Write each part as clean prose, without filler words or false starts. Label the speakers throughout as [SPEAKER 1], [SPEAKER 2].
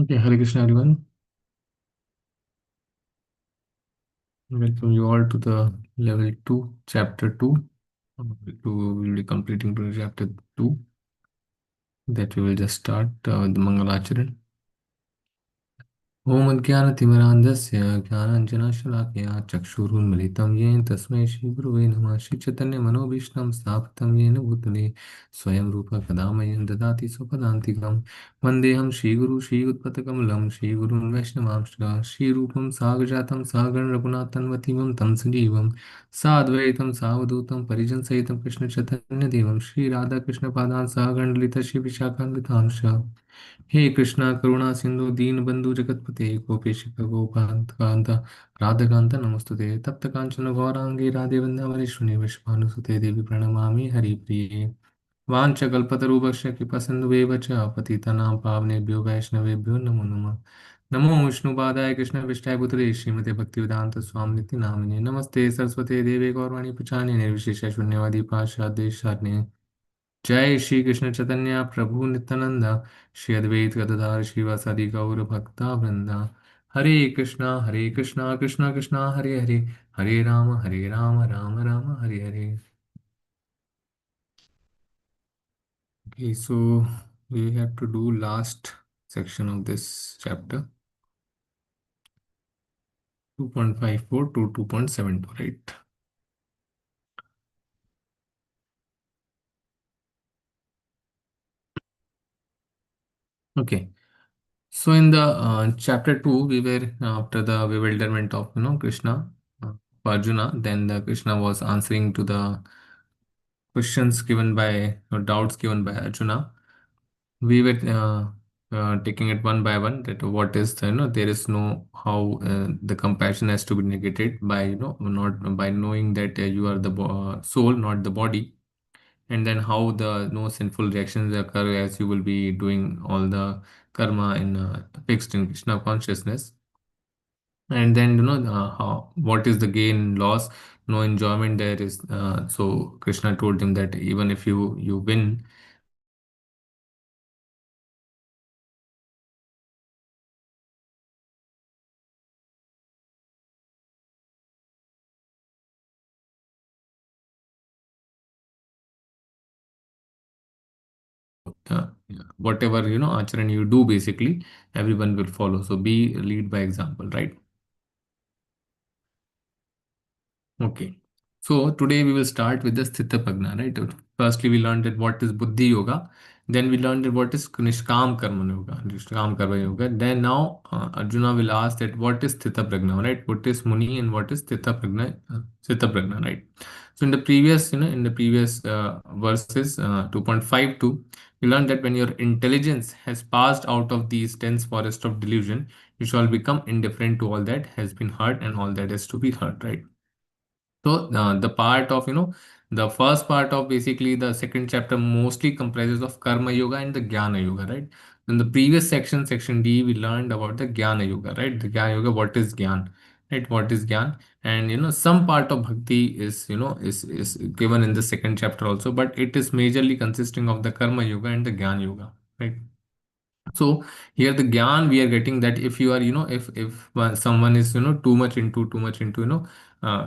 [SPEAKER 1] Okay, Hare Krishna everyone. Welcome you all to the level 2, chapter 2. We'll be completing to chapter 2 that we will just start with the Mangalacharan. ॐ अज्ञानतिमिरान्धस्य ज्ञानाञ्जनशलाकया चक्षुरुन्मिलितं येन तस्मै श्रीगुरुवे नमः श्रीचैतन्यमनोभीष्टं स्थापितं येन भूतले स्वयं रूपः कदा मह्यं ददाति स्वपदान्तिकं वन्देऽहं श्रीगुरु श्रीयुत्पथकमलं श्रीगुरुं वैष्णवांश्च श्रीरूपं सागजातं सहगण रघुनाथन्वतीमं तं सजीवं साद्वैतं सावधूतं परिजनसहितं कृष्णचैतन्यदेवं श्रीराधाकृष्णपादान् सहगण ललिता श्रीविशाखान्वितांश्च हे कृष्णा करुणा सिंधु दीन बंधु जगतपते गोपेश गोपांत कांता राधाकांत नमस्तुते तप्त कांचन गौरांगे राधे वृंदावनेश्वरी विश्वानुसुते देवी प्रणमामि हरिप्रिये वाञ्छकल्पतरुभ्यश्च कृपासिन्धुभ्यश्च पतितानां पावनेभ्यो वैष्णवेभ्यो नमो नमः नमो विष्णुपादाय कृष्णपृष्ठाय भूतले श्रीमते भक्तिवेदांत स्वामिनिति नामिने नमस्ते सरस्वते देवे गौरवाणी प्रचारिणे निर्विशेष शून्यवादी पाश्चादेशार्णे जय श्री कृष्ण चैतन्य प्रभु नित्यानंद श्री अद्वैत गदाधर श्रीवासादि गौर भक्ता वृंदा हरे Krishna Krishna Krishna Hare Hare Hare Ram Ram Ram Hare Hare. Okay, so we have to do last section of this chapter 2.54 to 2.72, right? Okay. So in the chapter 2, we were after the bewilderment of Krishna, Arjuna. Then the Krishna was answering to the questions given by or doubts given by Arjuna. We were taking it one by one. That what is the, there is no how the compassion has to be negated by not by knowing that you are the soul, not the body, and then how the no sinful reactions occur as you will be doing all the karma in fixed in Krishna consciousness. And then how what is the gain loss, no enjoyment there is. So Krishna told him that even if you win, whatever acharan you do, basically everyone will follow. So be lead by example, right? Okay. So today we will start with the Sthita Prajna, right? Firstly, we learned that what is Buddhi Yoga. Then we learned that what is Nishkam Karma Yoga, Nishkam Karma Yoga. Then now Arjuna will ask that what is Sthita Prajna, right? What is Muni and what is Sthita Prajna, Sthita Prajna, right? So in the previous, verses 2.52, we learned that when your intelligence has passed out of these dense forest of delusion, you shall become indifferent to all that has been heard and all that is to be heard, right? So the part of the first part of basically the second chapter mostly comprises of karma yoga and the jnana yoga, right? In the previous section, section D, we learned about the jnana yoga, right? The jnana yoga, what is jnana, right? What is jnana? And some part of bhakti is is given in the second chapter also, but it is majorly consisting of the karma yoga and the jnana yoga, right? So here the gyan we are getting that if you are if someone is too much into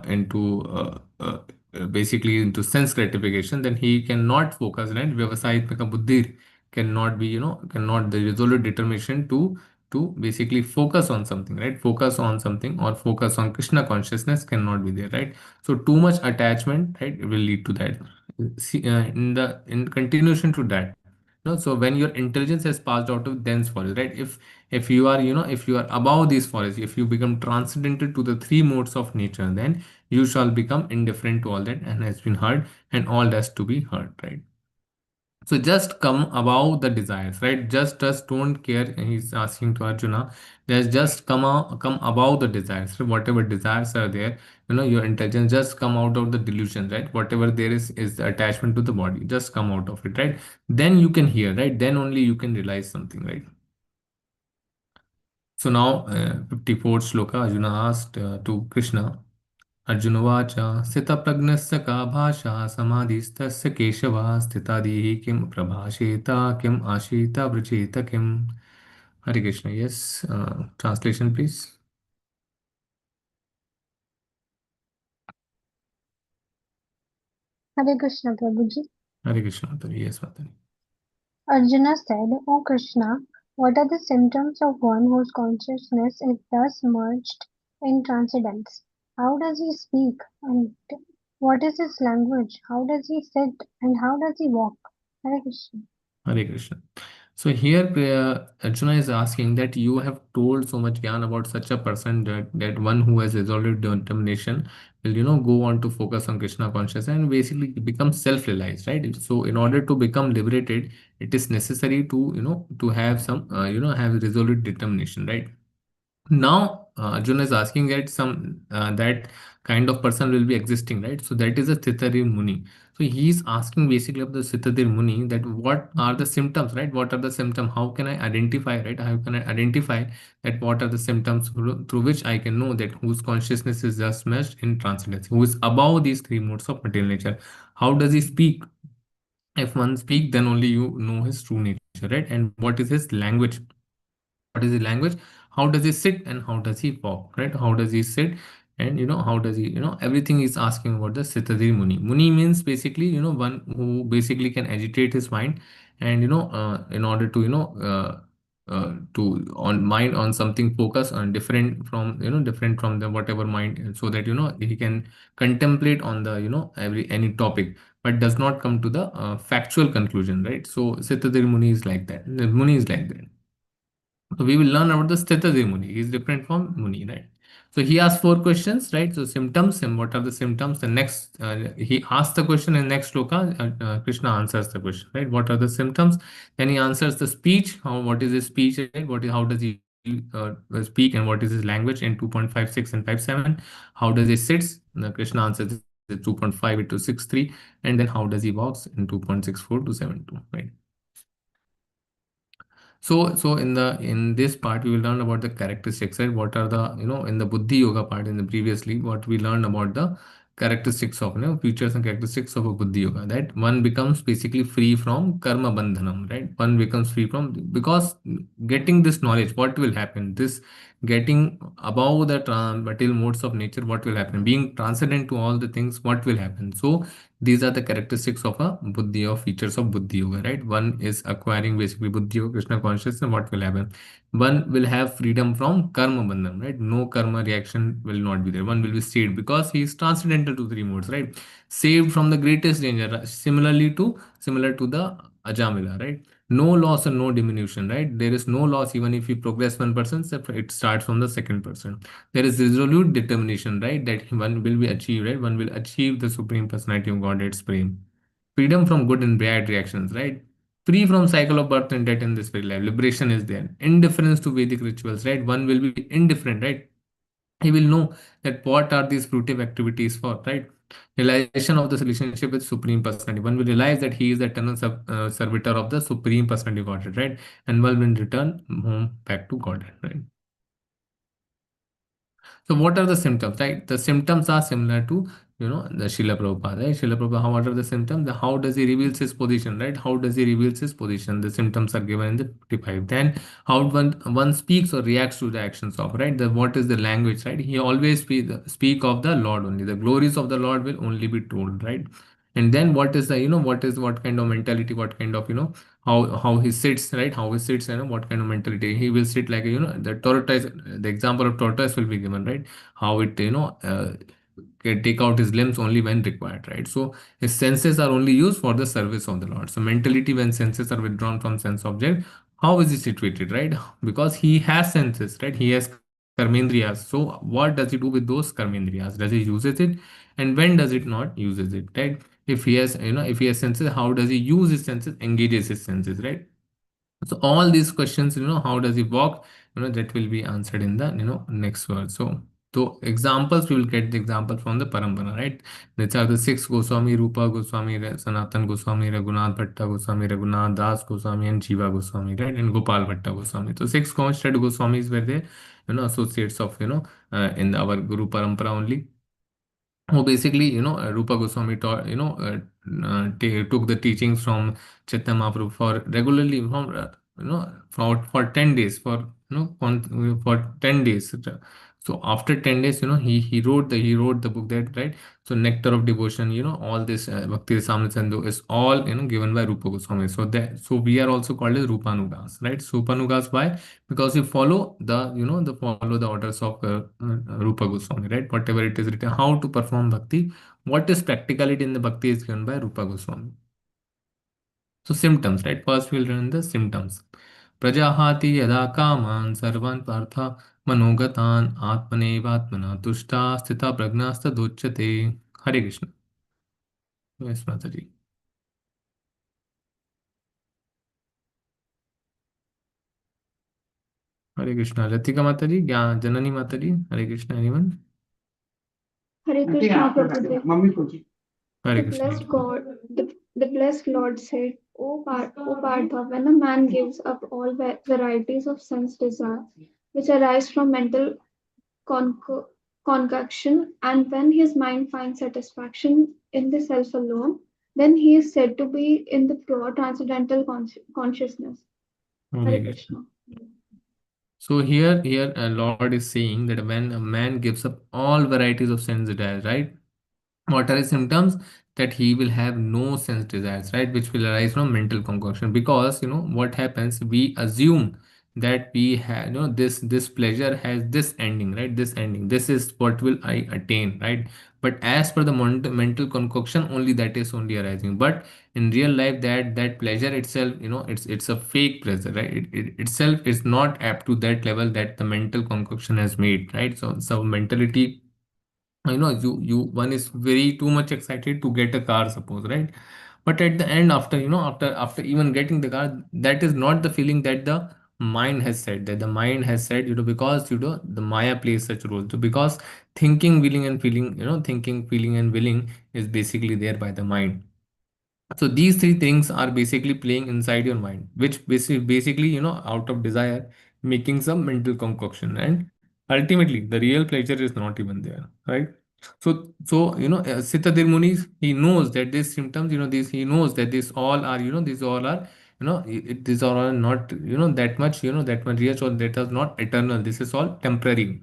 [SPEAKER 1] into basically into sense gratification, then he cannot focus, right? Vyavasayitmika buddhi cannot be cannot the resolute determination to basically focus on something, right? Focus on something or focus on Krishna consciousness cannot be there, right? So too much attachment, right, will lead to that. See, in continuation to that, no, so when your intelligence has passed out of dense forest, right? If you are, if you are above these forests, if you become transcendental to the three modes of nature, then you shall become indifferent to all that and has been heard and all that's to be heard, right? So just come above the desires, right? Just don't care. He's asking to Arjuna, just come above the desires. So whatever desires are there, your intelligence just come out of the delusion, right? Whatever there is the attachment to the body, just come out of it, right? Then you can hear, right? Then only you can realize something, right? So now, 54th shloka, Arjuna asked to Krishna, अर्जुनवाच स्थितप्रज्ञस्य का भाषा समाधिस्तस्य केशव स्थितादिः किं प्रभाषेत किम् आशीत वृचेत किम्. Hare Krishna. Yes. Translation, please.
[SPEAKER 2] Hare Krishna, Prabhuji.
[SPEAKER 1] Hare Krishna, Mataji. Yes, Mataji.
[SPEAKER 2] Arjuna said, O Krishna, what are the symptoms of one whose consciousness is thus merged in transcendence? How does he speak? And what is his language? How does he sit? And how does he walk? Hare Krishna.
[SPEAKER 1] Hare Krishna. So here Arjuna is asking that you have told so much gyan about such a person, that one who has resolved determination will go on to focus on Krishna consciousness and basically become self-realized, right? So in order to become liberated, it is necessary to to have some have resolute determination, right? Now Arjuna is asking that some that kind of person will be existing, right? So that is a Sitadir Muni. So he is asking basically of the Sitadir Muni that what are the symptoms, right? What are the symptoms? How can I identify, right? How can I identify that what are the symptoms through which I can know that whose consciousness is just meshed in transcendence, who is above these three modes of material nature? How does he speak? If one speak, then only you know his true nature, right? And what is his language? What is the language? How does he sit and how does he walk, right? How does he sit and how does he, everything is asking about the Sitadir Muni. Muni means basically one who basically can agitate his mind and in order to to on mind on something focus on different from different from the whatever mind, so that he can contemplate on the every any topic, but does not come to the factual conclusion, right? So Sitadir Muni is like that. The Muni is like that. So we will learn about the Sthitadir Muni. He is different from Muni, right? So he asked four questions, right? So symptoms and what are the symptoms? The next, he asked the question in next sloka, Krishna answers the question, right? What are the symptoms? Then he answers the speech. What is his speech, right? How does he speak and what is his language in 2.56 and 57? How does he sits? Krishna answers 2.58 to 63. And then how does he walks in 2.64 to 72, right? So in this part, we will learn about the characteristics, right? What are the, in the Buddhi Yoga part in the previously, what we learned about the characteristics of, features and characteristics of a Buddhi Yoga, that one becomes basically free from karma bandhanam, right? One becomes free from, because getting this knowledge, what will happen? This getting above the material modes of nature, what will happen? Being transcendent to all the things, what will happen? So these are the characteristics of a buddhi or features of buddhi yoga, right? One is acquiring basically buddhi yoga, Krishna consciousness. What will happen? One will have freedom from karma bandham, right? No karma reaction will not be there. One will be saved because he is transcendental to three modes, right? Saved from the greatest danger, similar to the Ajamila, right? No loss and no diminution, right? There is no loss even if you progress 1%, it starts from the second person. There is resolute determination, right? That one will be achieved, right? One will achieve the supreme personality of Godhead supreme. Freedom from good and bad reactions, right? Free from cycle of birth and death in this very life. Liberation is there. Indifference to Vedic rituals, right? One will be indifferent, right? He will know that what are these fruitive activities for, right? Realization of this relationship with Supreme Personality. One will realize that he is the eternal servitor of the Supreme Personality of Godhead, right? And one will return home back to Godhead, right? So what are the symptoms, right? The symptoms are similar to, the Srila Prabhupada, right? Srila Prabhupada, what are the symptoms? How does he reveals his position, right? How does he reveals his position? The symptoms are given in the 55. Then how one speaks or reacts to the actions of, right? What is the language, right? He always speak of the Lord only. The glories of the Lord will only be told, right? And then what is the, what kind of mentality, what kind of, how he sits, right? How he sits, what kind of mentality he will sit like, the tortoise. The example of tortoise will be given, right? How it, can take out his limbs only when required, right? So his senses are only used for the service of the Lord. So mentality, when senses are withdrawn from sense object, how is he situated, right? Because he has senses, right? He has karmendriyas. So what does he do with those karmendriyas? Does he uses it? And when does it not uses it, right? If he has, if he has senses, how does he use his senses, engages his senses, right? So all these questions, how does he walk, that will be answered in the, next verse. So examples, we will get the example from the parampara, right? These are the six Goswami: Rupa Goswami, Sanatan Goswami, Raghunath Bhatta Goswami, Raghunath Das Goswami, and Jiva Goswami, right? And Gopal Bhatta Goswami. So six constant Goswamis were there, associates of, in our Guru parampara only, who basically, Rupa Goswami taught, took the teachings from Chaitanya Mahaprabhu for regularly from for 10 days, for 10 days. So after 10 days, he wrote the book, that, right? So nectar of devotion, all this bhakti rasamrita sindhu is all, given by Rupa Goswami. So we are also called as Rupanugas, right? Rupanugas, why? Because we follow the orders of Rupa Goswami, right? Whatever it is written, how to perform bhakti, what is practicality in the bhakti is given by Rupa Goswami. So symptoms, right? First we'll learn the symptoms. Prajahati yada kaman sarvan partha manogatan atmanevatmana tushta sthita pragnasta duchyate. Hare Krishna. Yes, Mataji. Hare Krishna. Latika Mataji, Janani Mataji. Hare Krishna. Anyone?
[SPEAKER 3] Hare Krishna Prabhupada.
[SPEAKER 1] Hare
[SPEAKER 3] The
[SPEAKER 1] Krishna.
[SPEAKER 3] blessed God, the blessed Lord said, O Partha, when a man gives up all varieties of sense desire, which arise from mental conco- concoction, and when his mind finds satisfaction in the self alone, then he is said to be in the pure transcendental consciousness.
[SPEAKER 1] Hare
[SPEAKER 3] Hare
[SPEAKER 1] Krishna.
[SPEAKER 3] Krishna.
[SPEAKER 1] So here, Lord is saying that when a man gives up all varieties of sense desires, right? What are his symptoms? That he will have no sense desires, right? Which will arise from mental concoction. Because what happens, we assume that we have, this pleasure has this ending, right? This ending, this is what will I attain, right? But as per the mental concoction, only that is only arising. But in real life, that pleasure itself, it's a fake pleasure, right? It itself is not up to that level that the mental concoction has made, right? So mentality, you one is very too much excited to get a car, suppose, right? But at the end, after after even getting the car, that is not the feeling that the mind has said, because the Maya plays such roles. So because thinking, willing and feeling, thinking, feeling and willing is basically there by the mind. So these three things are basically playing inside your mind, which basically, out of desire, making some mental concoction, and ultimately the real pleasure is not even there, right? Siddhartha Muni, he knows that these symptoms, he knows that these all are, these all are not, that much real, or that is not eternal. This is all temporary.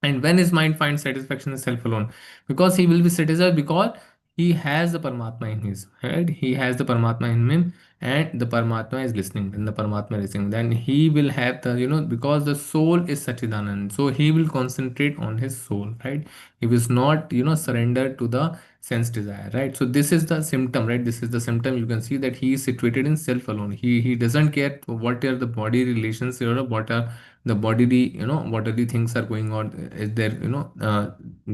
[SPEAKER 1] And when his mind finds satisfaction in self alone, because he will be satisfied, because he has the Paramatma in his head, he has the Paramatma in him, and the Paramatma is listening. Then the Paramatma is listening. Then he will have the, because the soul is Sachidanand, so he will concentrate on his soul, right? He will not, surrender to the sense desire, right? So this is the symptom, right? This is the symptom. You can see that he is situated in self alone. He doesn't care what are the body relations, what are the bodily, what are the things are going on, is there,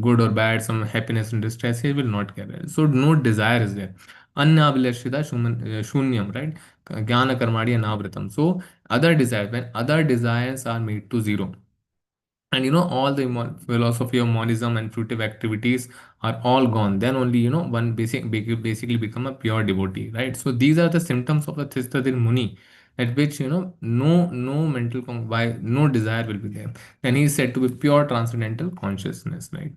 [SPEAKER 1] good or bad, some happiness and distress, he will not care. So no desire is there. Anya abhilashita shunyam, right? Jnana karmadi anavritam. So other desires, when other desires are made to zero, and all the philosophy of monism and fruitive activities are all gone, then only, one basically become a pure devotee, right? So these are the symptoms of a Thistadir Muni, at which, no why no desire will be there. Then he is said to be pure transcendental consciousness, right?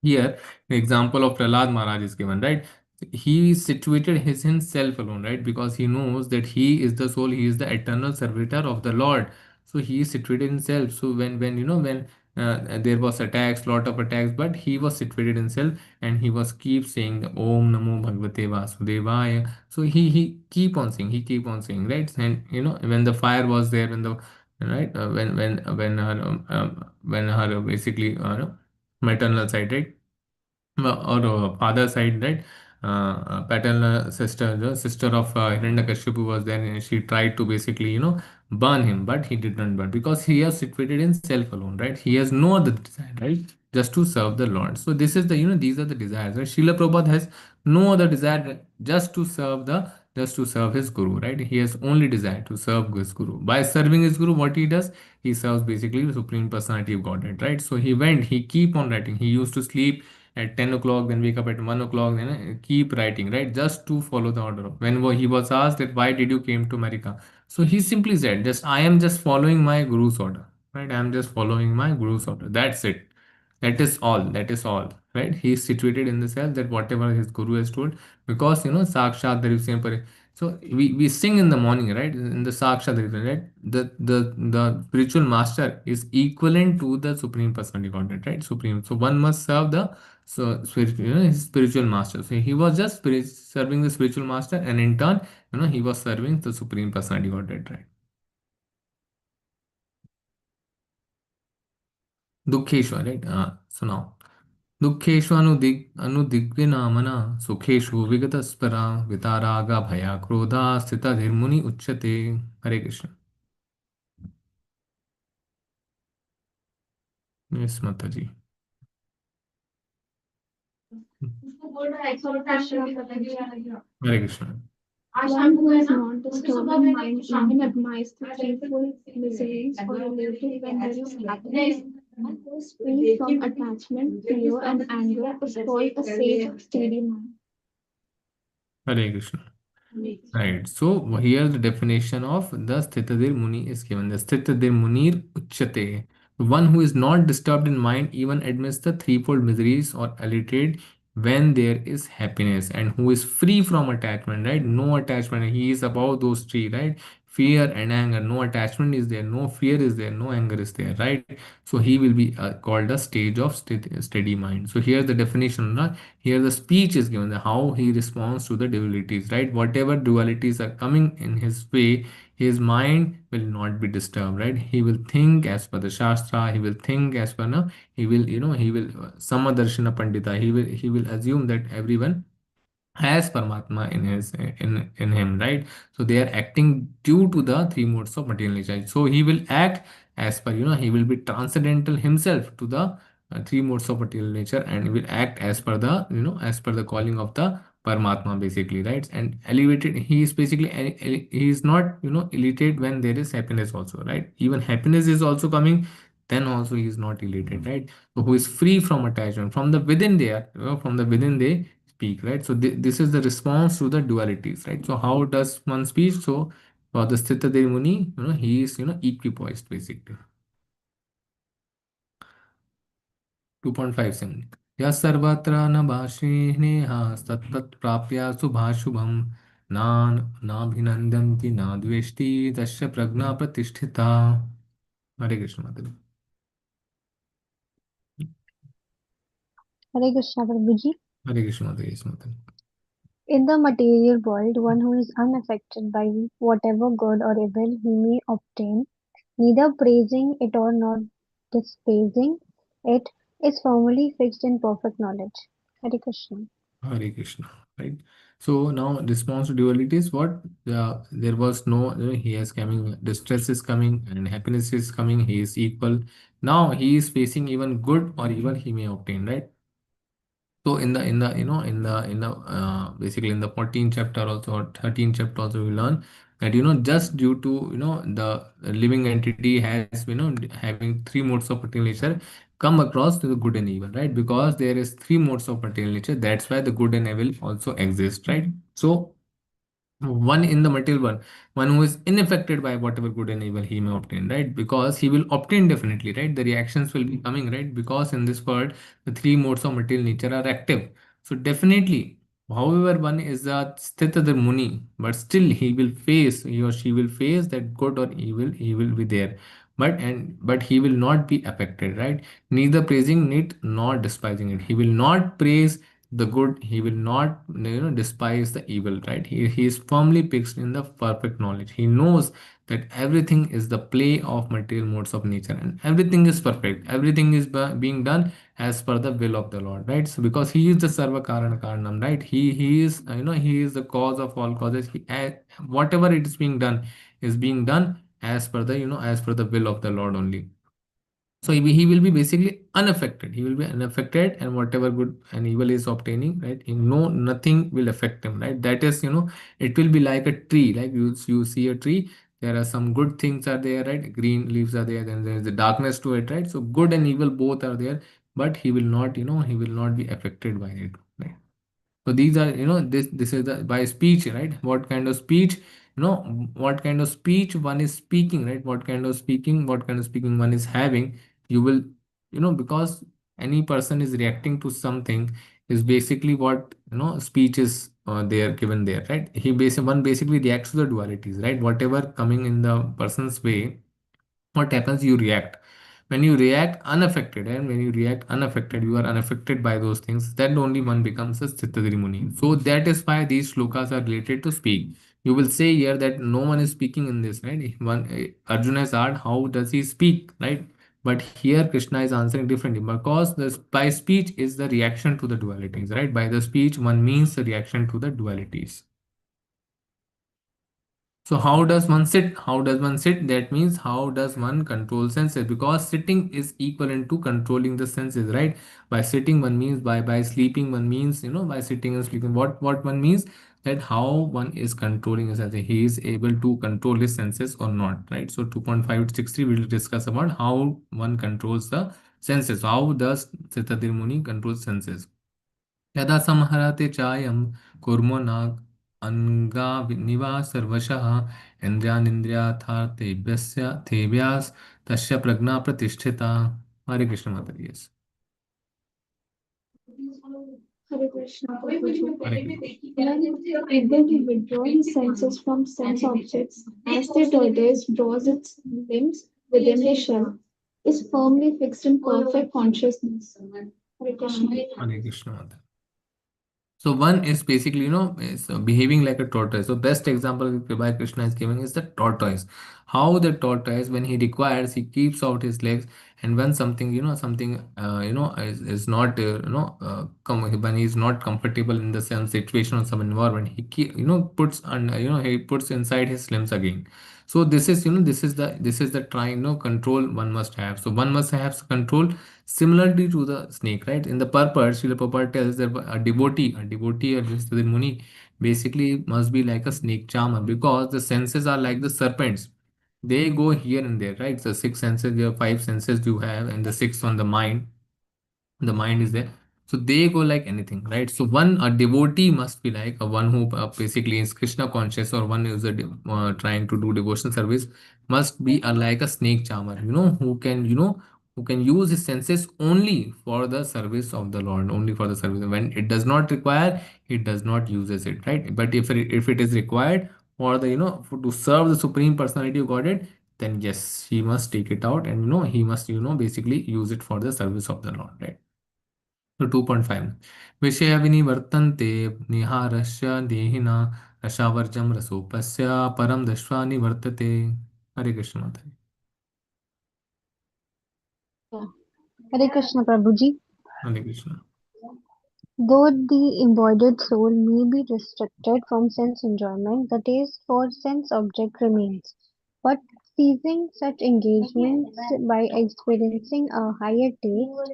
[SPEAKER 1] Here, the example of Prahlad Maharaj is given, right? He situated his himself alone, right? Because he knows that he is the soul, he is the eternal servitor of the Lord. So he is situated himself. So when there was attacks, lot of attacks, but he was situated himself, and he was keep saying the Om Namo Bhagavate Vasudevaya. So he keep on saying, right? And when the fire was there, when the right when her basically maternal side, right? Or father side, right? Paternal sister, the sister of Hiranyakashipu was there, and she tried to basically, burn him, but he did not burn, because he has situated in self alone, right? He has no other desire, right? Just to serve the Lord. So this is the, these are the desires, right? Srila Prabhupada has no other desire, just to serve his guru, right? He has only desire to serve his guru. By serving his guru, what he does, he serves basically the Supreme Personality of Godhead, right? So he keep on writing. He used to sleep at 10 o'clock, then wake up at 1 o'clock, then keep writing, right? Just to follow the order. When he was asked that why did you came to America? So he simply said, just I am just following my guru's order, right? I am just following my guru's order. That's it. That is all. That is all, right? He is situated in the self, that whatever his guru has told, because Sakshat Darivsen Pare. So we sing in the morning, right? In the Sakshat ritual, right? The spiritual master is equivalent to the Supreme Personality Godhead, right? Supreme. So one must serve the spiritual, his spiritual master. So he was just serving the spiritual master, and in turn, he was serving the Supreme Personality Godhead, right? Dukheshwa, right? So now. दुःखेषु अनुदिग्विनामना सुखेषु विगतस्परा वितारागा भया क्रोधा स्थितधीर्मुनि उच्यते. हरे Krishna. Yes माता जी. हरे Krishna.
[SPEAKER 3] One who is not disturbed in mind even admires the threefold miseries or related when there is happiness, and who is free from attachment, fear, and anger is called a sage of steady mind.
[SPEAKER 1] Hare Krishna. Right. So here the definition of the Sthitadir Muni is given. The Sthitadir Munir Uchyate. One who is not disturbed in mind even admits the threefold miseries or elated when there is happiness, and who is free from attachment, right? No attachment. He is above those three, right? Fear and anger. No attachment is there. No fear is there. No anger is there, right? So he will be called a stage of steady mind. So here the definition, right? Here the speech is given, how he responds to the dualities, right? Whatever dualities are coming in his way, his mind will not be disturbed, right? He will think as per the shastra, he will think as per no, he will, he will samadarshana pandita, he will assume that everyone has Paramatma in his in him, right? So they are acting due to the three modes of material nature. So he will act as per, he will be transcendental himself to the three modes of material nature, and he will act as per the, as per the calling of the Paramatma, basically, right? And elevated, he is basically he is not, elated when there is happiness also, right? Even happiness is also coming, then also he is not elated, right? So who is free from attachment from the within there, from the within they speak, right? So this is the response to the dualities, right? So how does one speak? So for the Sthita Dev Muni, he is, equipoised basically. 2.57. या सर्वत्र न भाषेनेहा सत्तत् प्राप्य शुभाशुभम नान नाभिनंदन्ति न द्वेष्टि तस्य प्रज्ञा प्रतिष्ठिता. हरे कृष्ण माता जी.
[SPEAKER 2] Hare Krishna Prabhuji.
[SPEAKER 1] हरे कृष्ण माता जी. Yes, माता जी.
[SPEAKER 2] In the material world, one who is unaffected by whatever good or evil he may obtain, neither praising it or not despising it, is firmly fixed in perfect knowledge. Hare Krishna.
[SPEAKER 1] Hare Krishna, right? So now response to duality is what, there was no, he is coming, distress is coming and happiness is coming, he is equal. Now he is facing even good or evil he may obtain, right? So in the basically in the 14th chapter also or 13th chapter also we learn that, just due to, the living entity has, having three modes of material nature, come across to the good and evil, right? Because there is three modes of material nature, that's why the good and evil also exist, right? So one in the material world, one who is unaffected by whatever good and evil he may obtain, right? Because he will obtain definitely, right? The reactions will be coming, right? Because in this world the three modes of material nature are active. So definitely, however, one is a sthitadar muni, but still he or she will face that good or evil, he will be there, but he will not be affected, right? Neither praising it nor despising it. He will not praise the good, he will not, despise the evil, right? He is firmly fixed in the perfect knowledge. He knows that everything is the play of material modes of nature, and everything is perfect, everything is being done as per the will of the Lord, right? So because he is the sarva karana karanam, right? He is, he is the cause of all causes. Whatever it is being done as per the, as per the will of the Lord only. So he will be basically unaffected. He will be unaffected, and whatever good and evil is obtaining, right? Nothing will affect him, right? That is, it will be like a tree. Like you see a tree, there are some good things are there, right? Green leaves are there, then there is the darkness to it, right? So good and evil both are there, but he will not, he will not be affected by it, right? So these are, this is the by speech, right? What kind of speech, what kind of speech one is speaking, right? What kind of speaking one is having, you will, because any person is reacting to something is basically what, speech is they are given there, right? One basically reacts to the dualities, right? Whatever coming in the person's way, what happens, you react. When you react unaffected, and when you react unaffected, you are unaffected by those things, then only one becomes a Siddhadri Muni. So that is why these shlokas are related to speak. You will say here that no one is speaking in this, right? Arjuna is asked how does he speak, right? But here Krishna is answering differently, because this by speech is the reaction to the dualities, right? By the speech one means the reaction to the dualities. So how does one sit? How does one sit? That means how does one control senses? Because sitting is equivalent to controlling the senses, right? By sitting one means by sleeping one means, by sitting and sleeping. What one means, that how one is controlling his senses. He is able to control his senses or not, right? So 2.5 to 63 we will discuss about how one controls the senses. How does Siddhartha Muni control senses? यदा संहरते चायं कुर्मो नाग सर्वशः इन्द्रियानिन्द्रियार्थार्थेभ्यस्य तेभ्यास् तस्य प्रज्ञा प्रतिष्ठिता. हरे कृष्ण माता जी. Yes.
[SPEAKER 3] Hare Krishna, Prabhuji.
[SPEAKER 1] Hare Krishna.
[SPEAKER 3] Man is able to withdraw his senses from sense objects as the tortoise draws its limbs within the shell, is firmly fixed in perfect consciousness. Hare Krishna.
[SPEAKER 1] Hare Krishna Mata. So one is basically, is behaving like a tortoise. So best example by Krishna is giving is the tortoise. How the tortoise, when he requires, he keeps out his legs, and when something, is not, when he is not comfortable in the same situation or some environment, puts and he puts inside his limbs again. So this is, this is the trying, control one must have. So one must have control. Similarly to the snake, right? In the purport, Srila Prabhupada tells that a devotee, or just the Muni, basically must be like a snake charmer, because the senses are like the serpents. They go here and there, right? So six senses, there are five senses you have, and the sixth on the mind is there. So they go like anything, right? So one, a devotee must be like a one who basically is Krishna conscious, or one who's trying to do devotion service, must be like a snake charmer, who can use his senses only for the service of the Lord, only for the service. When it does not require, it does not uses it, right? But if it is required for the, to serve the supreme personality of Godhead, then yes, he must take it out, and he must, basically use it for the service of the Lord, right? So 2.5. विषयविनिवर्तन्ते निहारस्य देहिना रसावर्जं रसोपस्य परं दृष्ट्वा निवर्तते. हरे कृष्ण माता जी.
[SPEAKER 2] Yeah. Hare Krishna Prabhuji.
[SPEAKER 1] Hare Krishna.
[SPEAKER 2] Though the embodied soul may be restricted from sense enjoyment, the taste for sense object remains. But ceasing such engagements by experiencing a higher taste,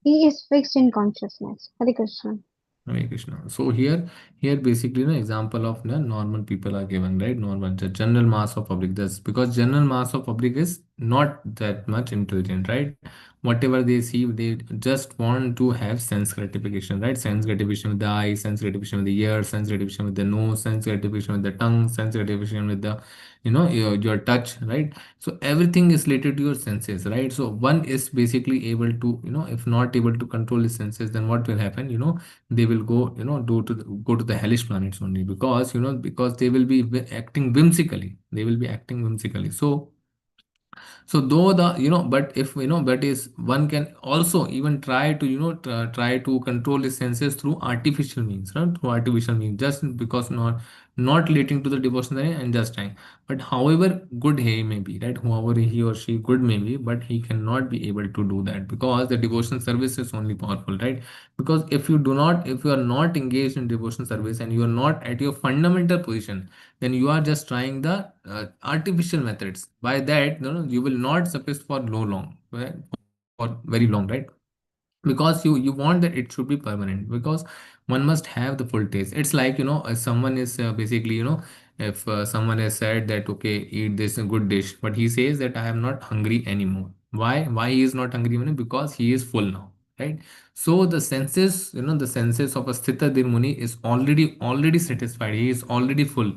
[SPEAKER 2] he is fixed in consciousness. Hare Krishna.
[SPEAKER 1] Hare Krishna. So here basically an example of the normal people are given, right? Normal, the general mass of public. That's because general mass of public is not that much intelligent, right? Whatever they see, they just want to have sense gratification, right? Sense gratification with the eye, sense gratification with the ear, sense gratification with the nose, sense gratification with the tongue, sense gratification with the, your touch, right? So everything is related to your senses, right? So one is basically able to, if not able to control his senses, then what will happen? They will go, go to the hellish planets only, because they will be acting whimsically. They will be acting whimsically. So though the, but if, but is one can also even try to, try to control his senses through artificial means, right? Through artificial means, just because not relating to the devotional and just trying. But however good he may be, right? However he or she good may be, but he cannot be able to do that, because the devotional service is only powerful, right? Because if you are not engaged in devotional service, and you are not at your fundamental position, then you are just trying the artificial methods. By that, you will not suffice for long, right? For very long, right? Because you want that it should be permanent, because one must have the full taste. It's like, someone is basically, if someone has said that, okay, eat this good dish, but he says that I am not hungry anymore. Why he is not hungry anymore? Because he is full now, right? So the senses of a sthita muni is already satisfied. He is already full.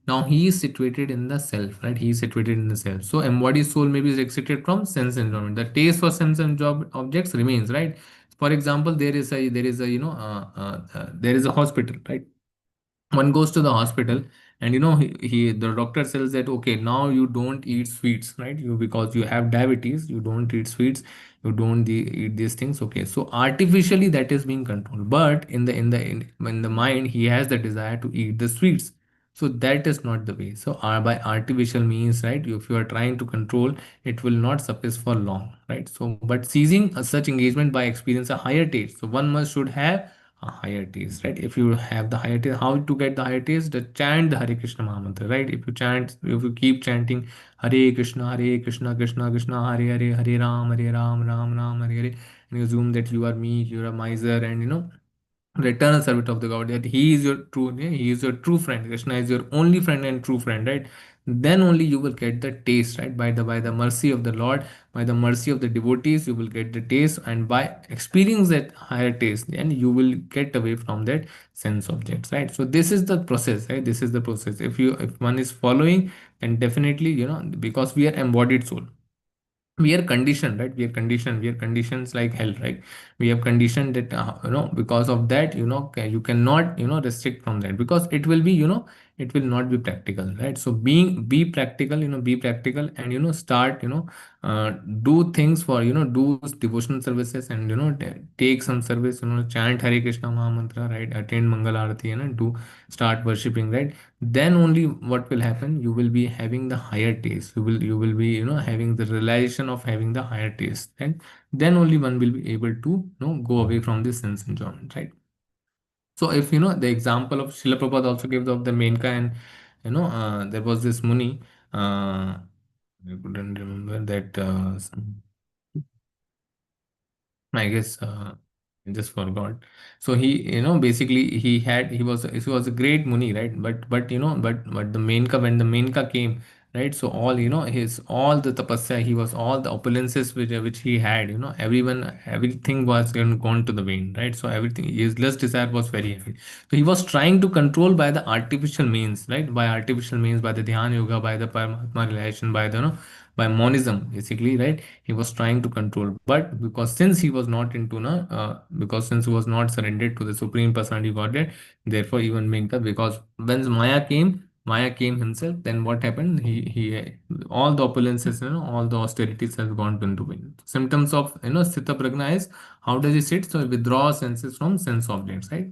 [SPEAKER 1] Now he is situated in the self, right? He is situated in the self. So embodied soul may be restricted from sense enjoyment. The taste for sense and job objects remains, right? For example, there is a hospital, right? one goes to the hospital, and the doctor says that okay, now you don't eat sweets, right? You, because you have diabetes, you don't eat sweets, you don't eat these things. Okay, so artificially that is being controlled, but in the mind he has the desire to eat the sweets. So that is not the way. So by artificial means, right, if you are trying to control, it will not suffice for long, right? So but seizing such engagement by experience a higher taste, so one must should have a higher taste, right? If you have the higher taste, how to get the higher taste? The chant the Hare Krishna Mahamantra, right? If you keep chanting Hare Krishna, Krishna Krishna, Hare Hare, Hare Ram, Ram Ram, Hare Hare, and you assume that you are meek, you are a miser, and the eternal servant of the God, that he is your true, yeah, he is your true friend. Krishna is your only friend and true friend, right? Then only you will get the taste, right? By the mercy of the Lord, by the mercy of the devotees, you will get the taste, and by experiencing that higher taste, then you will get away from that sense objects, right? So this is the process, right? This is the process. If one is following, then definitely, because we are embodied soul, we are conditioned, right? We are conditions like hell, right? We have conditioned that, because of that, you cannot, restrict from that, because it will be, it will not be practical, right? So be practical, be practical, and start, do things for, do devotional services, and take some service, chant Hare Krishna Mahamantra, right? Attend Mangal Arati, do start worshipping, right? Then only what will happen, you will be having the higher taste, you will be, having the realization of having the higher taste, and then only one will be able to, go away from this sense enjoyment, right? So if the example of Srila Prabhupada also gives of the Menka, and there was this Muni, I couldn't remember that, I guess, I just forgot. So he, basically he was a great Muni, right? But the Menka, when the Menka came, right? So all, his all the tapasya, he was all the opulences which he had, everything was gone to the wind, right? So everything, his lust desire was very heavy. So he was trying to control by the artificial means, right? By artificial means, by the Dhyan Yoga, by the Paramatma realization, by the, by monism, basically, right? He was trying to control, but because since he was not into because since he was not surrendered to the supreme personality godhead, therefore even Menka, because when Maya came himself, then what happened, he all the opulences, all the austerities has gone into wind. Symptoms of, sthita pragna is, how does he sit? So withdraw senses from sense objects, right?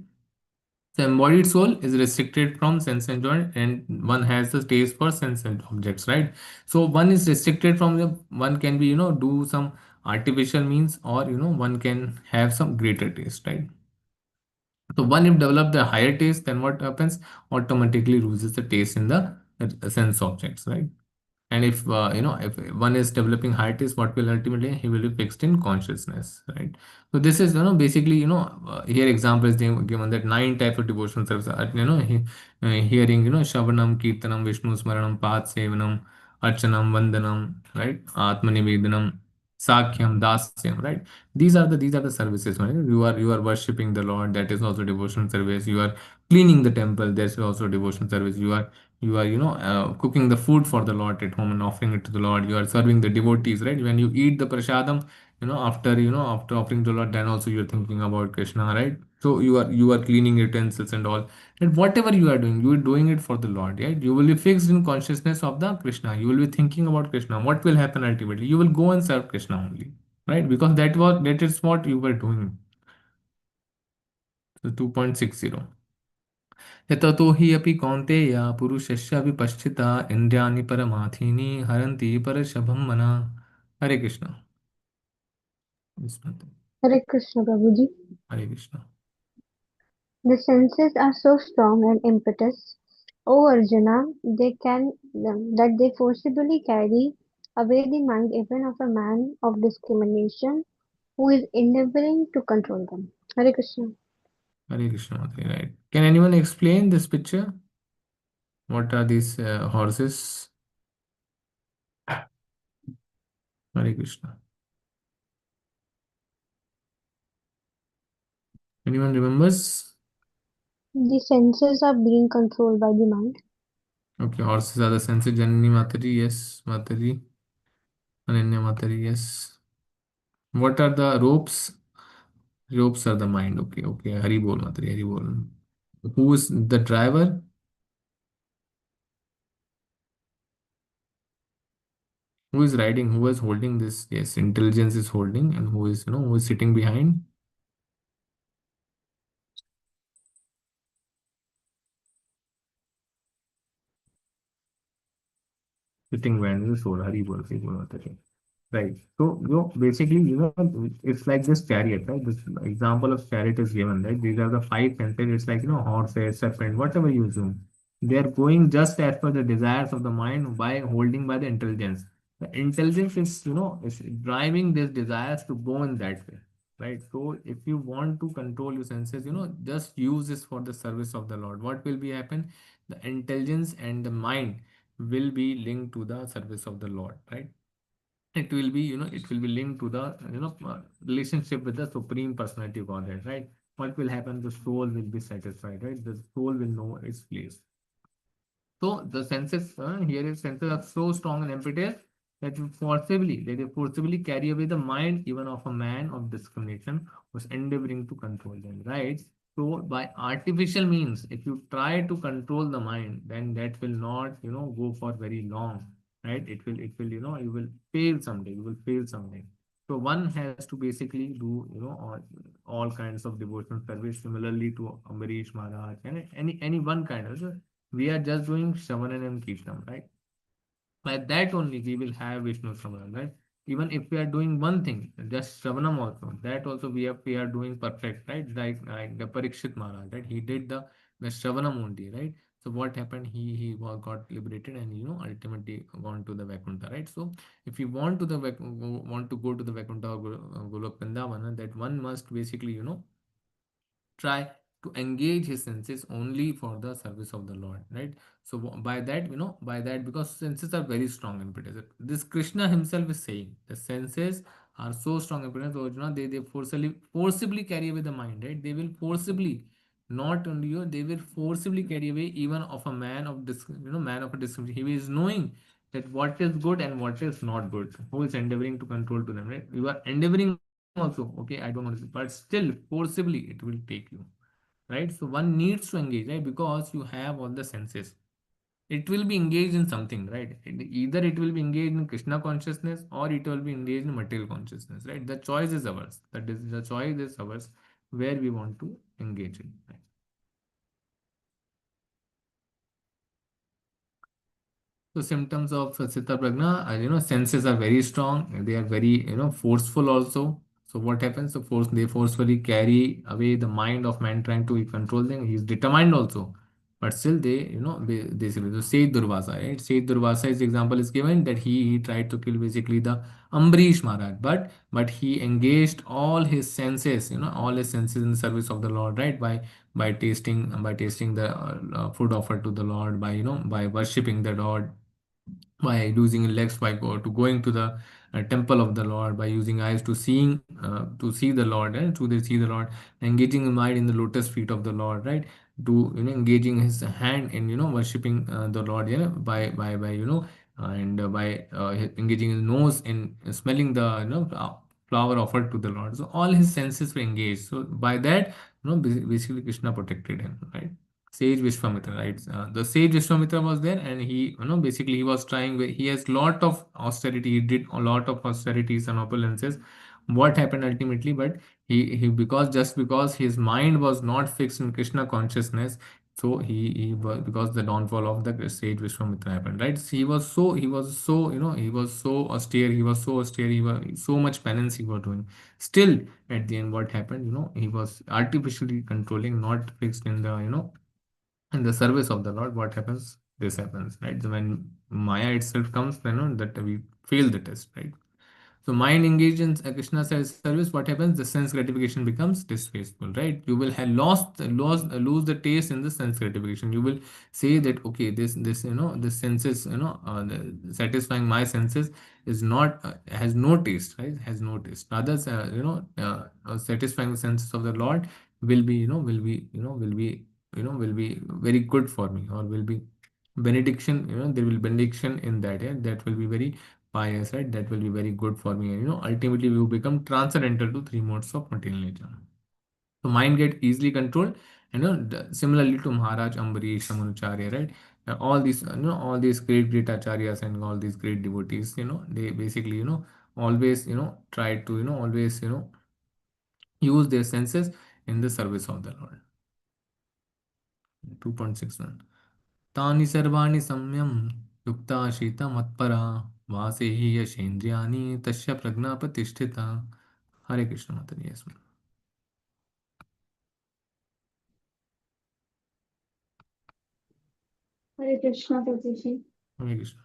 [SPEAKER 1] The embodied soul is restricted from sense enjoyment, and one has the taste for sense and objects, right? So one is restricted from the, one can be, do some artificial means, or one can have some greater taste, right? So one, if develop the higher taste, then what happens? Automatically loses the taste in the sense objects, right? And if one is developing high taste, what will ultimately, he will be fixed in consciousness, right? So this is, basically, here example is given that nine types of devotional service are, hearing, Shavanam, Kirtanam, Vishnu Smaranam, Path Sevanam, Archanam, Vandanam, right? Atmanivedanam, Sakyam, Dasyam, right? These are the services, right? You are worshipping the Lord, that is also devotional service. You are cleaning the temple, that's also devotional service. You are cooking the food for the Lord at home and offering it to the Lord. You are serving the devotees, right? When you eat the prasadam, after offering to the Lord, then also you're thinking about Krishna, right? So you are cleaning utensils and all, and whatever you are doing, you are doing it for the Lord, right? You will be fixed in consciousness of the Krishna, you will be thinking about Krishna. What will happen ultimately? You will go and serve Krishna only, right? Because that is what you were doing. So 2.60, यततो हि अपि कौन्तेय पुरुषस्य विपश्चिता इन्द्रियाणि परमार्थीनि हरन्ति परशभं मनः. हरे Krishna.
[SPEAKER 2] Hare Krishna Prabhuji.
[SPEAKER 1] Hare Krishna.
[SPEAKER 2] The senses are so strong and impetuous, O Arjuna, that they forcibly carry away the mind even of a man of discrimination who is endeavoring to control them. Hare Krishna.
[SPEAKER 1] Hare Krishna, Mataji, right? Can anyone explain this picture? What are these horses? Hare Krishna. Anyone remembers?
[SPEAKER 2] The senses are being controlled by the mind.
[SPEAKER 1] Okay, horses are the senses. Janani Mataji, yes. Mataji. Ananya Mataji, yes. What are the ropes? Ropes are the mind. Okay, okay. Hari bol, Mataji, Hari bol. Who is the driver? Who is riding? Who is holding this? Yes, intelligence is holding, and who is, who is sitting behind? Sitting behind the soul. Hari bol, sahih bola होता है. Right. So, basically, it's like this chariot, right? This example of chariot is given, right? These are the five senses. It's like, horses, serpent, whatever you assume. They are going just as per the desires of the mind by holding by the intelligence. The intelligence is driving these desires to go in that way, right? So, if you want to control your senses, just use this for the service of the Lord. What will be happen? The intelligence and the mind will be linked to the service of the Lord, right? It will be linked to the relationship with the supreme personality godhead, right? What will happen? The soul will be satisfied, right? The soul will know its place. So the senses here is senses are so strong and impetus that they forcibly carry away the mind even of a man of discrimination who's endeavoring to control them, right? So by artificial means, if you try to control the mind, then that will not go for very long, right? It will you will fail someday. You will fail someday. So one has to basically do all kinds of devotional service similarly to Ambarish Maharaj and any one kind of. We are just doing Shravanam and Kirtanam, right? By that only we will have Vishnu Shravanam, right? Even if we are doing one thing, just Shravanam also, that also we are doing perfect, right? Like the Parikshit Maharaj, right? He did the Shravanam only, right? So what happened? Got liberated and ultimately gone to the Vaikuntha, right? So if you want to go to the Vaikuntha or Golok Vrindavan, that one must basically try to engage his senses only for the service of the Lord, right? So by that, because senses are very strong in Buddhism. This Krishna himself is saying the senses are so strong in Buddhism, so they forcibly carry away the mind, right? They will forcibly, not only they will forcibly carry away even of a man of man of a discrimination. He is knowing that what is good and what is not good. Who is endeavoring to control to them, right? You are endeavoring also, okay, I don't want to, but still forcibly it will take you, right? So one needs to engage, right? Because you have all the senses. It will be engaged in something, right? Either it will be engaged in Krishna consciousness or it will be engaged in material consciousness, right? The choice is ours. That is, the choice is ours where we want to engage in, right? So symptoms of Chitta Prajna, senses are very strong. They are very, forceful also. So what happens? They forcefully carry away the mind of man trying to control them. He is determined also, but still they say the Seth Durvasa, right? Seth Durvasa is example is given that he tried to kill basically the Ambarish Maharaj, but he engaged all his senses in the service of the Lord, right? By tasting the food offered to the Lord, by worshipping the Lord, by using legs to going to the temple of the Lord, by using eyes to see the Lord, and to see the Lord, engaging the mind in the lotus feet of the Lord, right? To engaging his hand in worshipping the Lord, by and by engaging his nose in smelling the flower offered to the Lord. So all his senses were engaged. So by that, basically Krishna protected him, right? Sage Vishwamitra, right? The sage Vishwamitra was there, and basically he was trying. He has lot of austerity. He did a lot of austerities and opulences. What happened ultimately? But because his mind was not fixed in Krishna consciousness, so he was, because the downfall of the sage Vishwamitra happened, right? So he was so austere. He was so austere. He was so much penance he was doing. Still, at the end, what happened? He was artificially controlling, not fixed in the in the service of the Lord. What happens? This happens, right? So when Maya itself comes, then that we fail the test, right? So mind engaged in Krishna service, what happens? The sense gratification becomes distasteful, right? You will have lose the taste in the sense gratification. You will say that okay, the senses, satisfying my senses is not has no taste, right? Has no taste. Others, satisfying the senses of the Lord will be very good for me, or will be benediction. There will be benediction in that. Yeah, that will be very pious, right? That will be very good for me. And ultimately we will become transcendental to three modes of material nature. So mind get easily controlled Similarly to Maharaj Ambarish Ramanacharya, right? All these all these great acharyas and all these great devotees, they basically always try to always use their senses in the service of the Lord. 2.61 तानि सर्वाणि सम्यं युक्ता शीतमत्परा वासे हि यशेन्द्रियाणि तस्य प्रज्ञा प्रतिष्ठिता. हरे कृष्ण माता जी. Yes, ma'am.
[SPEAKER 3] Hare Krishna, Prabhuji.
[SPEAKER 1] Hare Krishna.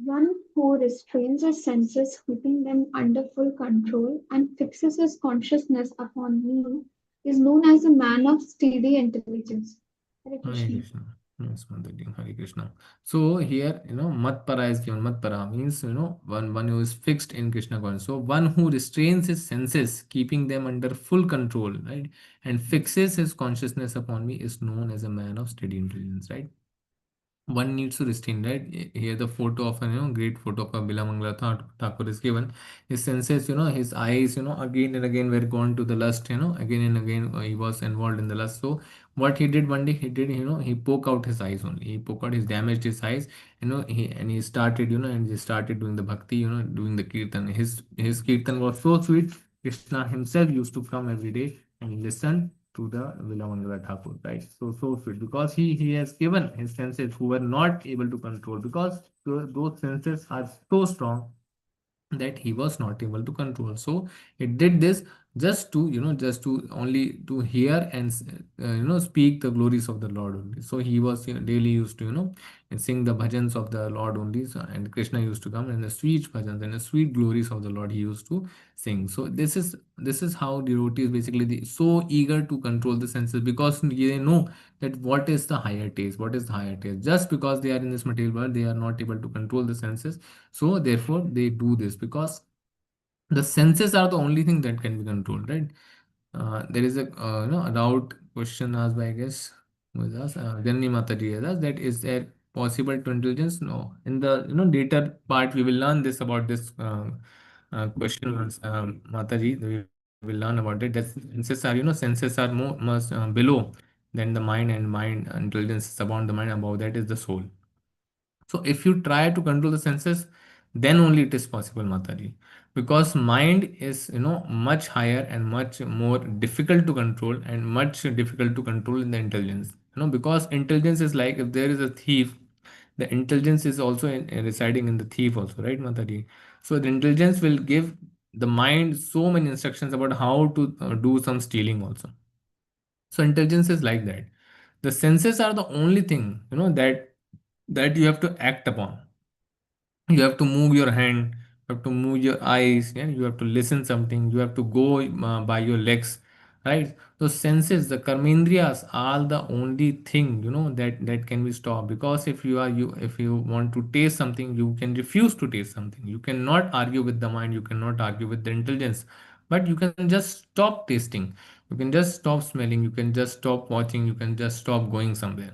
[SPEAKER 3] One who restrains his senses, keeping them under full control, and fixes his consciousness upon me is known as a man of steady intelligence. Hare
[SPEAKER 1] Hare
[SPEAKER 3] Krishna.
[SPEAKER 1] Krishna. Yes, Mataji. Hare Krishna. So here, Matpara is given. Matpara means, one who is fixed in Krishna consciousness. So one who restrains his senses, keeping them under full control, right? And fixes his consciousness upon me is known as a man of steady intelligence, right? One needs to restrain, right? Here the photo of a great photo of a Bilamangala Thakur is given. His senses, his eyes, again and again were gone to the lust, again and again he was involved in the lust. So what he did one day, he did, he poke out his eyes only. He poke out his damaged his eyes, he started, and he started doing the bhakti, doing the kirtan. His kirtan was so sweet. Krishna himself used to come every day and listen to the Vilamangala Thakur, right? So sweet because he has given his senses who were not able to control because those senses are so strong that he was not able to control. So it did this just to just to only to hear and speak the glories of the Lord only. So he was daily used to and sing the bhajans of the Lord only. So, and Krishna used to come and the sweet bhajans and the sweet glories of the Lord he used to sing. So this is how devotees basically so eager to control the senses because they know that what is the higher taste, what is the higher taste. Just because they are in this material world, they are not able to control the senses, so therefore they do this because the senses are the only thing that can be controlled, right? There is a a doubt question asked by, I guess, was asked, Janani Mataji has asked that is there possible to intelligence? No. In the later part we will learn this about this question. Mataji, we will learn about it. That senses are more much below than the mind, and mind intelligence is about the mind. Above that is the soul. So if you try to control the senses, then only it is possible, Mataji. Because mind is, much higher and much more difficult to control and much difficult to control in the intelligence. Because intelligence is like if there is a thief, the intelligence is also residing in the thief also, right, Mataji? So the intelligence will give the mind so many instructions about how to do some stealing also. So intelligence is like that. The senses are the only thing, that you have to act upon. You have to move your hand, you have to move your eyes, yeah, you have to listen something, you have to go by your legs, right? Those senses, the karmendriyas, are the only thing that can be stopped. Because if you want to taste something, you can refuse to taste something. You cannot argue with the mind, you cannot argue with the intelligence, but you can just stop tasting, you can just stop smelling, you can just stop watching, you can just stop going somewhere.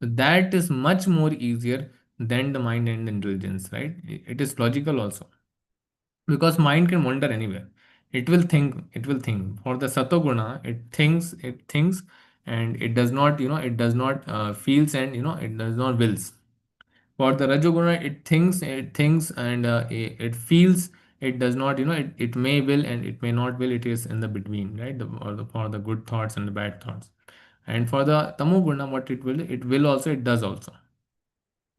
[SPEAKER 1] So that is much more easier than the mind and the intelligence, right? It is logical also because mind can wander anywhere. It will think for the satoguna. It thinks and it does not it does not feels, and it does not wills. For the rajoguna, it thinks and it feels. It does not it may will and it may not will. It is in the between, right? For the good thoughts and the bad thoughts. And for the tamoguna, what it will also, it does also.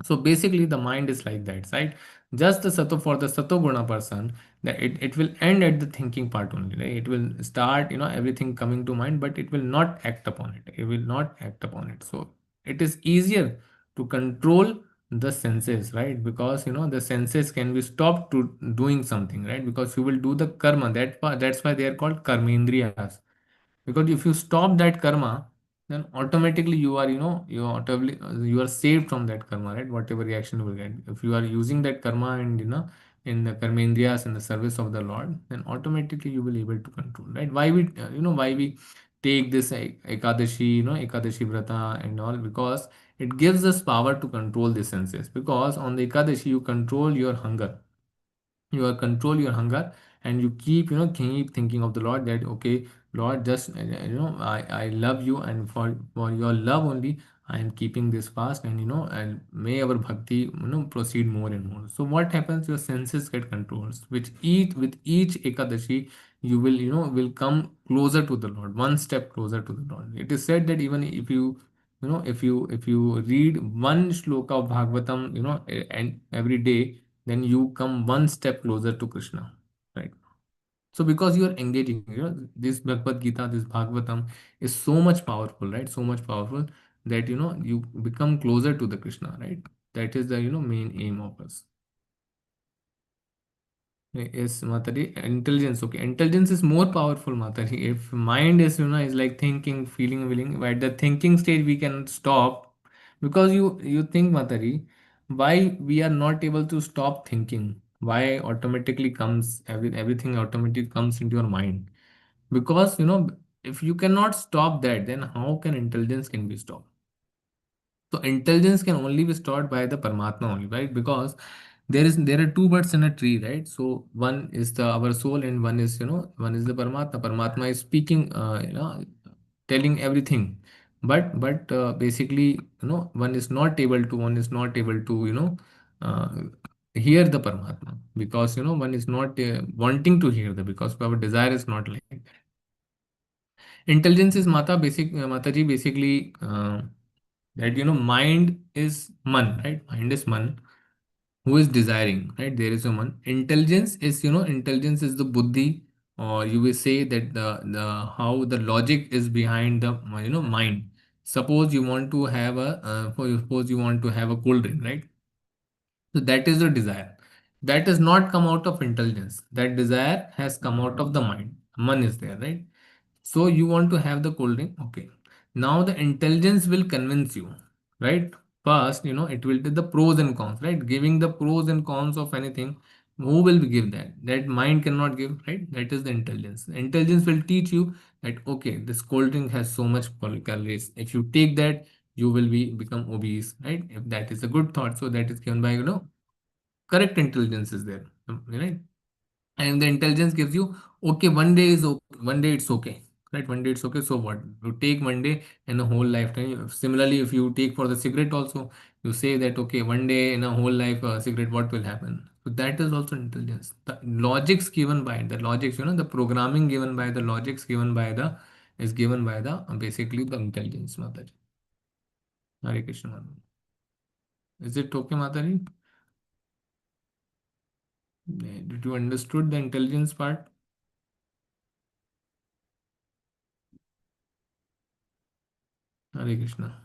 [SPEAKER 1] So basically the mind is like that, right? Just the sato, for the sato guna person, that it will end at the thinking part only, right? It will start everything coming to mind, but it will not act upon it. It will not act upon it. So it is easier to control the senses, right? Because the senses can be stopped to doing something, right? Because you will do the karma. That's why they are called karmendriyas. Because if you stop that karma, then automatically you are saved from that karma, right? Whatever reaction you will get, if you are using that karma and in the karmendriyas in the service of the Lord, then automatically you will able to control, right? Why we take this ekadashi, ekadashi vrata and all, because it gives us power to control the senses. Because on the ekadashi you control your hunger, you are control your hunger, and you keep thinking of the Lord, that okay, Lord, just I love you, and for your love only, I am keeping this fast, and and may our bhakti proceed more and more. So what happens? Your senses get controlled. Which each with each ekadashi, you will will come closer to the Lord, one step closer to the Lord. It is said that even if you if you read one shloka of Bhagavatam, and every day, then you come one step closer to Krishna, right? So because you are engaging, this Bhagavad Gita, this Bhagavatam is so much powerful, right? So much powerful that you become closer to the Krishna, right? That is the main aim of us. Yes, Mataji, intelligence. Okay, intelligence is more powerful, Mataji. If mind is, is like thinking, feeling, willing. But the thinking stage we can stop, because you think, Mataji, why we are not able to stop thinking? Why automatically comes everything automatically comes into your mind? Because if you cannot stop that, then how can intelligence can be stopped? So intelligence can only be stopped by the Paramatma only, right? Because there are two birds in a tree, right? So one is the our soul, and one is one is the Paramatma. Paramatma is speaking, telling everything, but basically one is not able to uh, hear the Paramatma, because one is not wanting to hear the, because our desire is not like that. Intelligence is Mataji, basically, that mind is man, right? Mind is man who is desiring, right? There is a man. Intelligence is the buddhi, or you will say that the how the logic is behind the mind. Suppose you want to have suppose you want to have a cold drink, right? So that is the desire. That has not come out of intelligence. That desire has come out of the mind. Man is there, right? So you want to have the cold drink. Okay. Now the intelligence will convince you, right? First, it will take the pros and cons, right? Giving the pros and cons of anything. Who will give that? That mind cannot give, right? That is the intelligence. Intelligence will teach you that okay, this cold drink has so much calories. If you take that, you will become obese, right? If that is a good thought, so that is given by correct intelligence is there, right? And the intelligence gives you okay, one day is okay, one day it's okay, right? One day it's okay, so what? You take one day in a whole lifetime. Similarly, if you take for the cigarette also, you say that okay, one day in a whole life, cigarette, what will happen? So that is also intelligence. The logics given by the logics, the programming given by the logics given by the is given by the basically the intelligence. Mataji, Hare Krishna, Mataji. Is it okay, Mataji? Did you understood the intelligence part? Hare Krishna.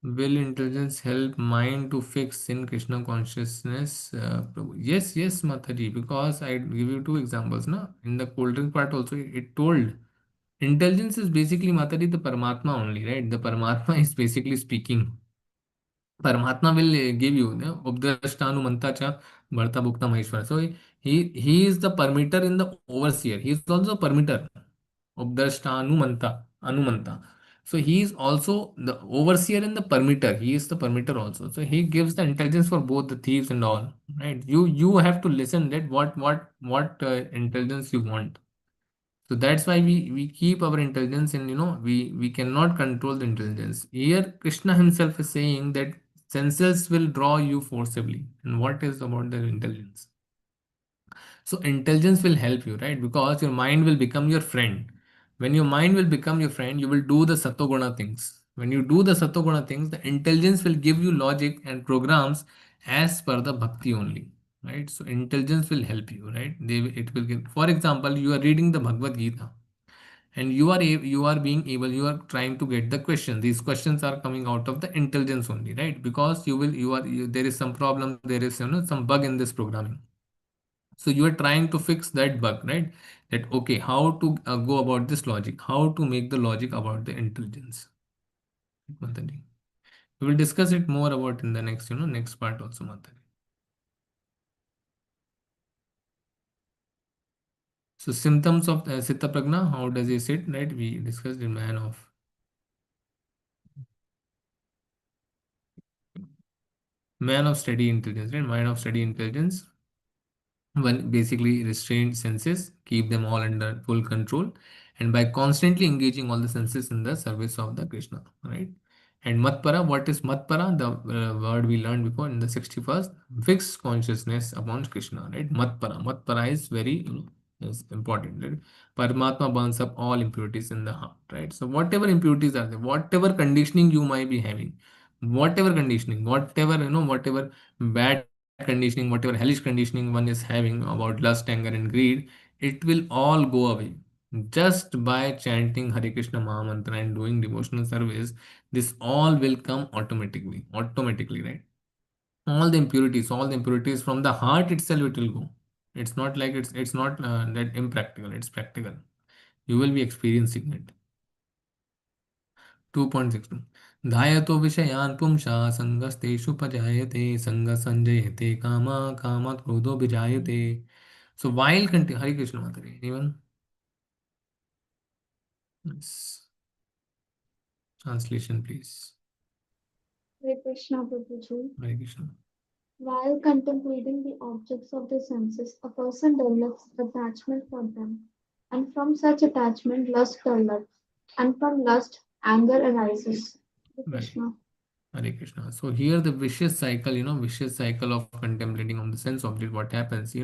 [SPEAKER 1] Will intelligence help mind to fix in Krishna consciousness? Prabhu? Yes, yes, Mataji, because I give you two examples. Na? In the cold drink part also, it told intelligence is basically Mataji, the Paramatma only, right? The Paramatma is basically speaking. Paramatma will give you Updrashtanumanta cha Bharta Bhukta Maheshwara. So he is the permitter in the overseer. He is also a permitter. Updrashtanumanta Anumanta. So he is also the overseer and the permitter. He is the permitter also. So he gives the intelligence for both the thieves and all. Right? You have to listen that what intelligence you want. So that's why we keep our intelligence, and we cannot control the intelligence. Here Krishna himself is saying that senses will draw you forcibly. And what is about the intelligence? So intelligence will help you, right? Because your mind will become your friend. When your mind will become your friend, you will do the satoguna things. When you do the satoguna things, the intelligence will give you logic and programs as per the bhakti only, right? So intelligence will help you, right? It will give. For example, you are reading the Bhagavad Gita, and you are being able, you are trying to get the question. These questions are coming out of the intelligence only, right? Because there is some problem, there is some bug in this programming. So you are trying to fix that bug, right? That okay, how to go about this logic, how to make the logic about the intelligence. Mataji. We will discuss it more about in the next, next part also, Mataji. So symptoms of Siddha Pragna, how does he sit, right? We discussed in man of Man of steady intelligence, right? Mind of steady intelligence, one basically restrained senses, keep them all under full control, and by constantly engaging all the senses in the service of the Krishna, right? And Matpara, what is Matpara? The word we learned before in the 61st, fixed consciousness upon Krishna, right? Matpara. Matpara is very, is important, right? Paramatma burns up all impurities in the heart, right? So whatever impurities are there, whatever conditioning you might be having, whatever conditioning, whatever, whatever bad conditioning, whatever hellish conditioning one is having about lust, anger, and greed, it will all go away. Just by chanting Hare Krishna Maha Mantra and doing devotional service, this all will come automatically. Automatically, right? All the impurities from the heart itself, it will go. It's not like it's not that impractical. It's practical. You will be experiencing it. 2.62 ध्यायतो विषयान् पुंसा संगस्तेषु पजायते संग संजयते कामा कामात् क्रोधो विजायते. So while continue, Hare Krishna Matare, anyone? Yes. Translation, please.
[SPEAKER 3] Hare Krishna Prabhuji.
[SPEAKER 1] Hare Krishna.
[SPEAKER 3] While contemplating the objects of the senses, a person develops attachment for them, and from such attachment, lust develops, and from lust, anger arises. Hare
[SPEAKER 1] Right.
[SPEAKER 3] Krishna.
[SPEAKER 1] Hare Krishna. So here the vicious cycle, vicious cycle of contemplating on the sense object, what happens,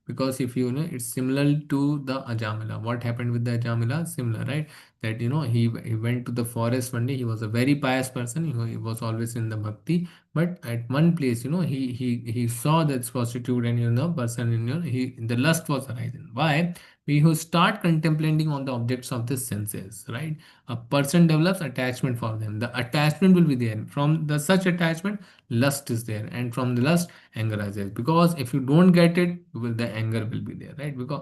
[SPEAKER 1] because if it's similar to the Ajamila. What happened with the Ajamila? Similar, right? That, he went to the forest one day. He was a very pious person. He was always in the bhakti. But at one place, he saw that prostitute and, person, the lust was arising. Why? We who start contemplating on the objects of the senses, right? A person develops attachment for them. The attachment will be there. From the such attachment, lust is there, and from the lust, anger arises. Because if you don't get it, the anger will be there, right? Because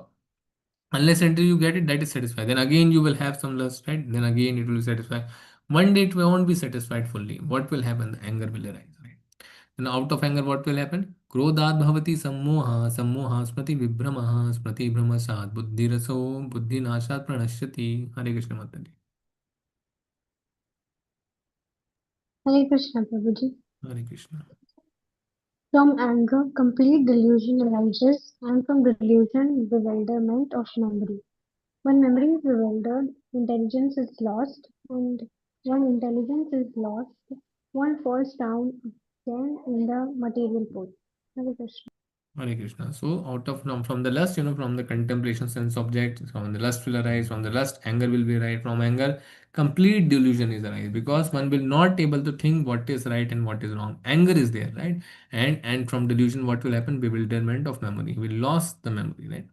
[SPEAKER 1] unless until you get it, that is satisfied. Then again you will have some lust, right? Then again it will satisfy. One day it won't be satisfied fully. What will happen? The anger will arise, right? And out of anger, what will happen? Krodhat bhavati sammoha, sammoha smriti vibhramaha, smriti bhramasat, buddhi raso, buddhi nashat pranashyati. Hare Krishna Mataji.
[SPEAKER 2] Hare Krishna Prabhuji.
[SPEAKER 1] Hare Krishna.
[SPEAKER 2] From anger, complete delusion arises, and from delusion, bewilderment of memory. When memory is bewildered, intelligence is lost, and when intelligence is lost, one falls down again in the material pool. Hare Krishna.
[SPEAKER 1] Hare Krishna. So out of now from the lust, from the contemplation sense object, from the lust will arise, from the lust, anger will be right, from anger, complete delusion is arise because one will not able to think what is right and what is wrong. Anger is there, right? And from delusion, what will happen? Bewilderment of memory. We lost the memory, right?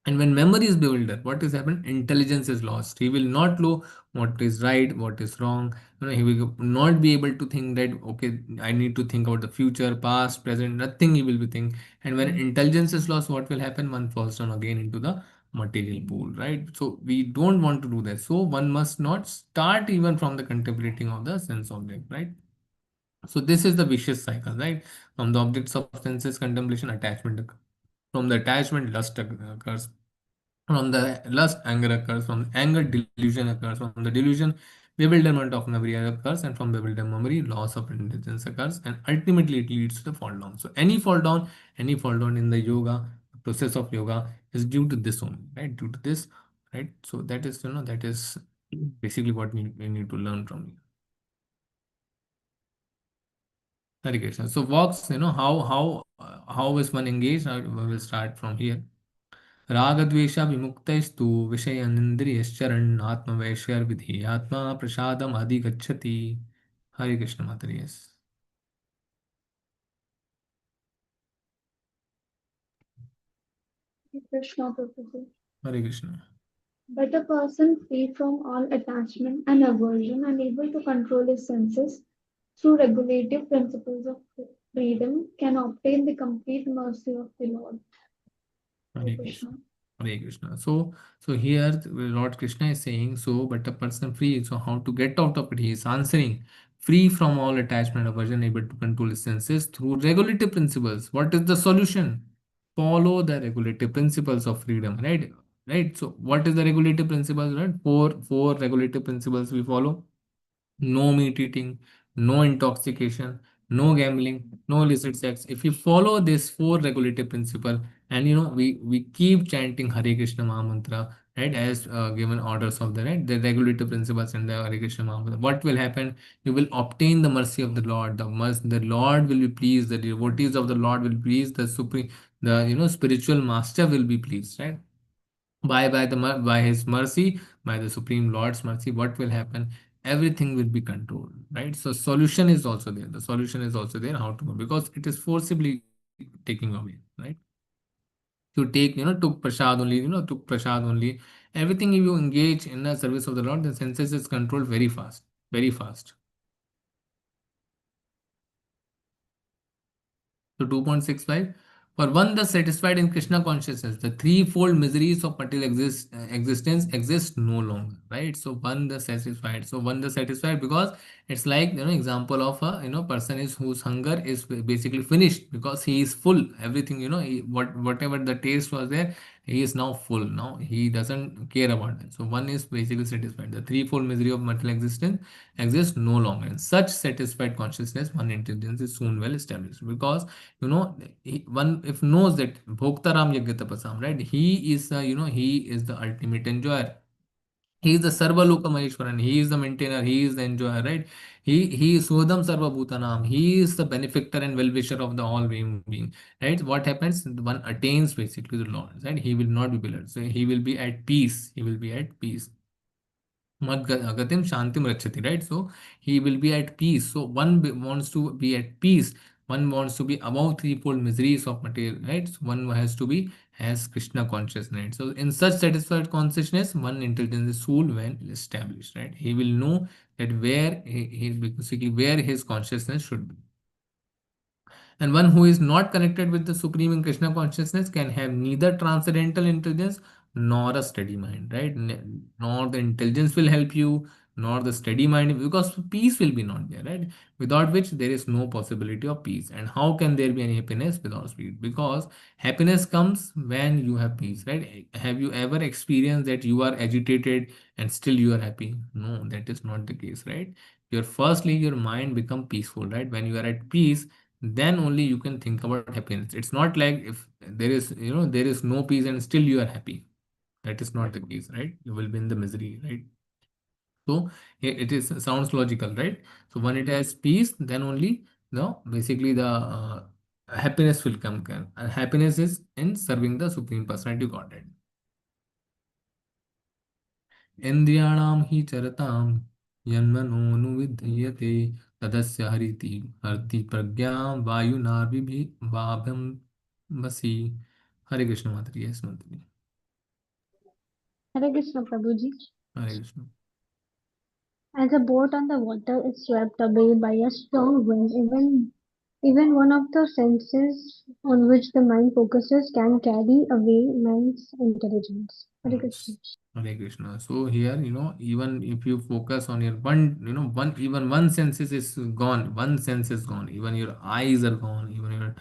[SPEAKER 1] And when memory is bewildered, what is happened? Intelligence is lost. He will not know what is right, what is wrong. He will not be able to think that okay, I need to think about the future, past, present. Nothing he will be thinking. And when intelligence is lost, what will happen? One falls down again into the material pool, right? So we don't want to do that. So one must not start even from the contemplating of the sense object, right? So this is the vicious cycle, right? From the objects of senses contemplation, attachment occurs. From the attachment, lust occurs. From the lust, anger occurs. From anger, delusion occurs. From the delusion, bewilderment of memory occurs. And from bewildered memory, loss of intelligence occurs. And ultimately, it leads to the fall down. So any fall down in the yoga, process of yoga is due to this only, right? Due to this, right? So that is, that is basically what we need to learn from you. Hare Krishna. So walks, how is one engaged? We will start from here. रागद्वेषा विमुक्तैस्तु विषयानिन्द्रियश्चरन् आत्मवैश्यर्विधेयात्मा प्रसादम् अधिगच्छति. हरे कृष्ण माताजी. Yes.
[SPEAKER 3] Hare Krishna Prabhuji.
[SPEAKER 1] Hare Krishna.
[SPEAKER 3] But a person free from all attachment and aversion and able to control his senses through regulative principles of freedom can obtain the complete mercy of the Lord. Hare
[SPEAKER 1] Hare Krishna.
[SPEAKER 3] Krishna.
[SPEAKER 1] Hare Krishna. So here Lord Krishna is saying, so but a person free, so how to get out of it? He is answering, free from all attachment, aversion, able to control his senses through regulative principles. What is the solution? Follow the regulative principles of freedom, right? Right. So what is the regulative principles, right? Four regulative principles we follow. No meat eating, no intoxication, no gambling, no illicit sex. If you follow this four regulative principle, and we keep chanting Hare Krishna Mahamantra, right, as given orders of the, right, the regulative principles in the Hare Krishna Mahamantra, what will happen? You will obtain the mercy of the Lord. The Lord will be pleased. The devotees of the Lord will be pleased. The supreme, the spiritual master will be pleased, right? By his mercy, by the supreme lord's mercy, what will happen? Everything will be controlled, right? So solution is also there. The solution is also there, how to go, because it is forcibly taking away, right? You take, took prasad only, took prasad only. Everything, if you engage in the service of the Lord, the senses is controlled very fast, very fast. So 2.65. For one, the satisfied in Krishna consciousness, the threefold miseries of material existence exist no longer. Right. So one the satisfied. So one the satisfied, because it's like, example of a, person is whose hunger is basically finished, because he is full. Everything, whatever the taste was there, he is now full. Now he doesn't care about it. So one is basically satisfied. The threefold misery of material existence exists no longer. In such satisfied consciousness, one intelligence is soon well established, because one if knows that Bhoktaram Yagyatapasam, right? He is he is the ultimate enjoyer. He is the Sarva Loka Maheshwaran. He is the maintainer. He is the enjoyer, right? He is Sodam Sarva Bhutanam. He is the benefactor and well-wisher of the all being, right? What happens? One attains basically the Lord, right? He will not be beloved. So he will be at peace. He will be at peace. Gatim Shantim Rachati, right? So he will be at peace. So one wants to be at peace. One wants to be above threefold miseries of material, right? So one has to be has Krishna consciousness, right? So in such satisfied consciousness, one intelligence is soul when established, right? He will know that where he basically where his consciousness should be. And one who is not connected with the Supreme in Krishna consciousness can have neither transcendental intelligence nor a steady mind, right? Nor the intelligence will help you, nor the steady mind, because peace will be not there, right? Without which there is no possibility of peace. And how can there be any happiness without peace? Because happiness comes when you have peace, right? Have you ever experienced that you are agitated and still you are happy? No, that is not the case, right? Your mind become peaceful, right? When you are at peace, then only you can think about happiness. It's not like if there is there is no peace and still you are happy. That is not the case, right? You will be in the misery, right? So it is sounds logical, right? So when it has peace, then only basically the happiness will come, and happiness is in serving the supreme personality godhead. इन्द्रियाणां हि चरतां यन्मनोनुविधीयते तदस्य हरिति हरति प्रज्ञां वायुना वाभंसि. हरे कृष्ण माता, yes माता जी.
[SPEAKER 2] Hare Krishna Prabhuji.
[SPEAKER 1] Hare Krishna.
[SPEAKER 2] As a boat on the water is swept away by a strong wind, even one of the senses on which the mind focuses can carry away man's intelligence. Hare Krishna.
[SPEAKER 1] Yes. Hare Krishna. So here, even if you focus on your one, even one senses is gone, one sense is gone, even your eyes are gone, even your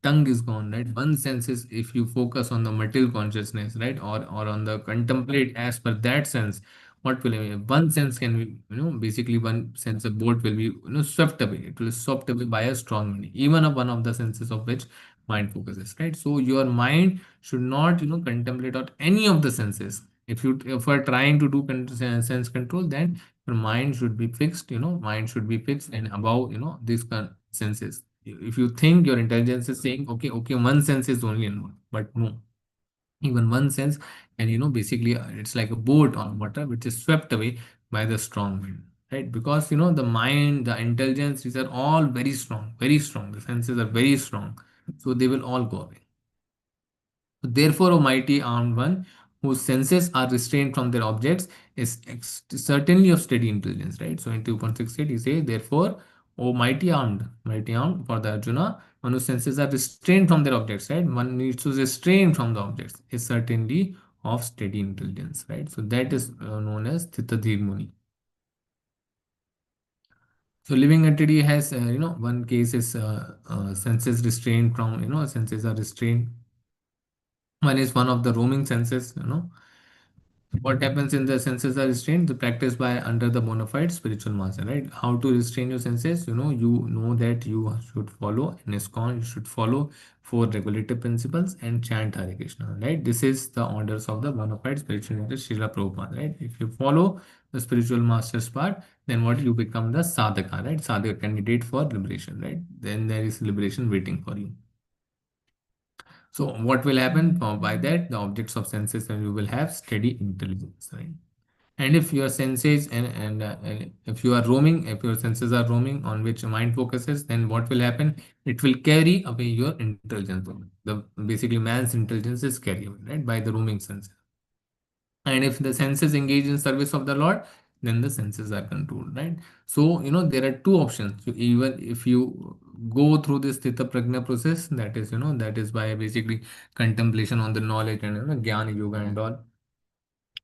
[SPEAKER 1] tongue is gone, right? One sense is, if you focus on the material consciousness, right, or on the contemplate as per that sense, what will one sense can be, basically one sense of boat will be, swept away. It will swept away by a strong wind, even of one of the senses of which mind focuses, right? So your mind should not, contemplate on any of the senses. If you are trying to do sense control, then your mind should be fixed, mind should be fixed and above, these senses. If you think your intelligence is saying, okay, okay, one sense is only involved, but no, even one sense, and basically it's like a boat on water which is swept away by the strong wind, right? Because the mind, the intelligence, these are all very strong, very strong. The senses are very strong, so they will all go away. Therefore, a mighty armed one whose senses are restrained from their objects is certainly of steady intelligence, right? So in 2.68, he says, therefore, O mighty armed for the Arjuna, one whose senses are restrained from their objects, right? One needs to restrain from the objects, is certainly of steady intelligence, right? So that is known as Thitadhir Muni. So living entity has, one case is senses restrained from, senses are restrained. One is one of the roaming senses, What happens in the senses are restrained? The practice by under the bona fide spiritual master, right? How to restrain your senses? You know that you should follow in ISKCON, you should follow four regulative principles and chant Hare Krishna, right? This is the orders of the bona fide spiritual leader Srila Prabhupada, right? If you follow the spiritual master's part, then what you become the sadhaka, right? Sadhaka candidate for liberation, right? Then there is liberation waiting for you. So what will happen by that? The objects of senses and you will have steady intelligence, right? And if your senses and if you are roaming, if your senses are roaming on which your mind focuses, then what will happen? It will carry away your intelligence. The basically man's intelligence is carried away, right, by the roaming senses. And if the senses engage in service of the Lord, then the senses are controlled, right? So there are two options. So even if you go through this Sthita Prajna process, that is that is by basically contemplation on the knowledge and Jnana Yoga and all,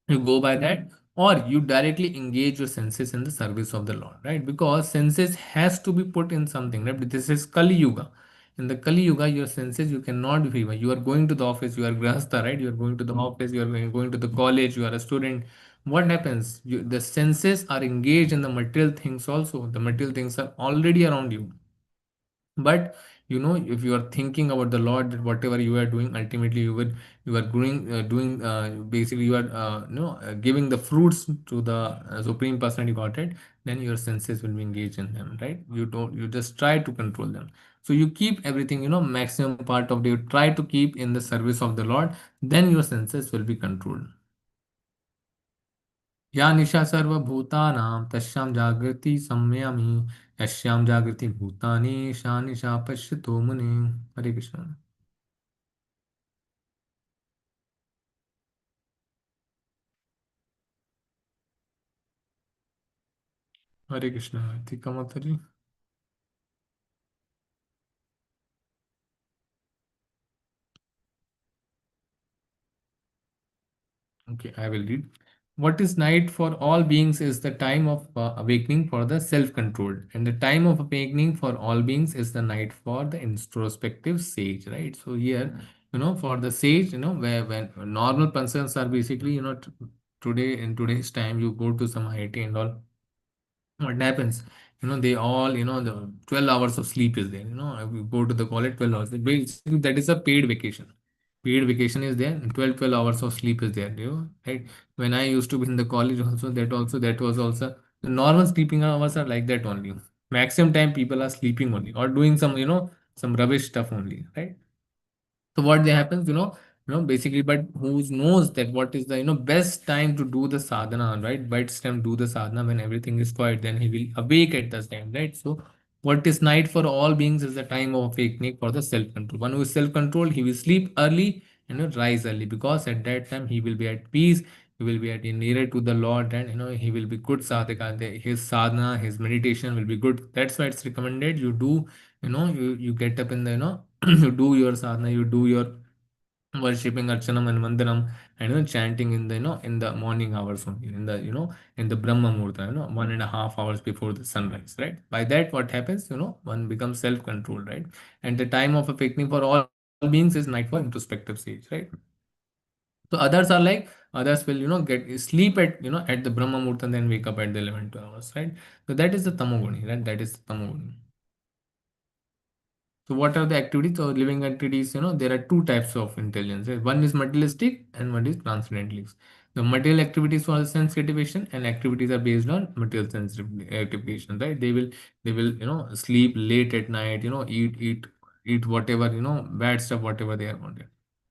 [SPEAKER 1] you go by that, or you directly engage your senses in the service of the Lord, right? Because senses has to be put in something, right? This is Kali Yuga. In the Kali Yuga, your senses you cannot be free. You are going to the office, you are grahastha, right? You are going to the office, you are going to the college, you are a student. What happens? The senses are engaged in the material things also. The material things are already around you, but if you are thinking about the Lord, that whatever you are doing, ultimately you are doing basically you are giving the fruits to the supreme personality Godhead, then your senses will be engaged in them, right? You just try to control them. So you keep everything, maximum part of the you try to keep in the service of the Lord, then your senses will be controlled. या निशा सर्वभूतानां तस्यां जागृति संयमी यस्यां जागृति भूतानि सा निशा पश्यतो मुने. हरे कृष्ण. हरे कृष्ण. ठीक है माता जी. Okay, I will read. What is night for all beings is the time of awakening for the self-controlled, and the time of awakening for all beings is the night for the introspective sage, right? So here, for the sage, where when normal persons are basically, today in today's time, you go to some IT and all, what happens? They all, the 12 hours of sleep is there. If you go to the college, 12 hours. Basically, that is a paid vacation. Paid vacation is there, and 12 hours of sleep is there, right? When I used to be in the college also, that was also the normal sleeping hours are like that only. Maximum time people are sleeping only or doing some, some rubbish stuff only, right? So what they happens, basically, but who knows that what is the best time to do the sadhana, right? Best time to do the sadhana when everything is quiet, then he will awake at that time, right? So what is night for all beings is the time of awakening for the self-control. One who is self-controlled, he will sleep early and rise early, because at that time he will be at peace, he will be at nearer to the Lord, and he will be good sadhaka. His sadhana, his meditation will be good. That's why it's recommended you do, you get up in the you do your sadhana, you do your worshipping archanam and mandanam, and chanting in the in the morning hours only, in the in the brahma muhurta, 1.5 hours before the sunrise, right? By that what happens, one becomes self-controlled, right? And the time of awakening for all beings is night for introspective stage, right? So others are like, others will get sleep at at the brahma muhurta and then wake up at the 11 to 12 hours, right? So that is the tamoguni, right? That is the tamoguni. So what are the activities or living entities? There are two types of intelligence, right? One is materialistic and one is transcendentalist. The material activities for sense gratification, and activities are based on material sense gratification, right? They will sleep late at night, eat whatever, bad stuff, whatever they are wanted.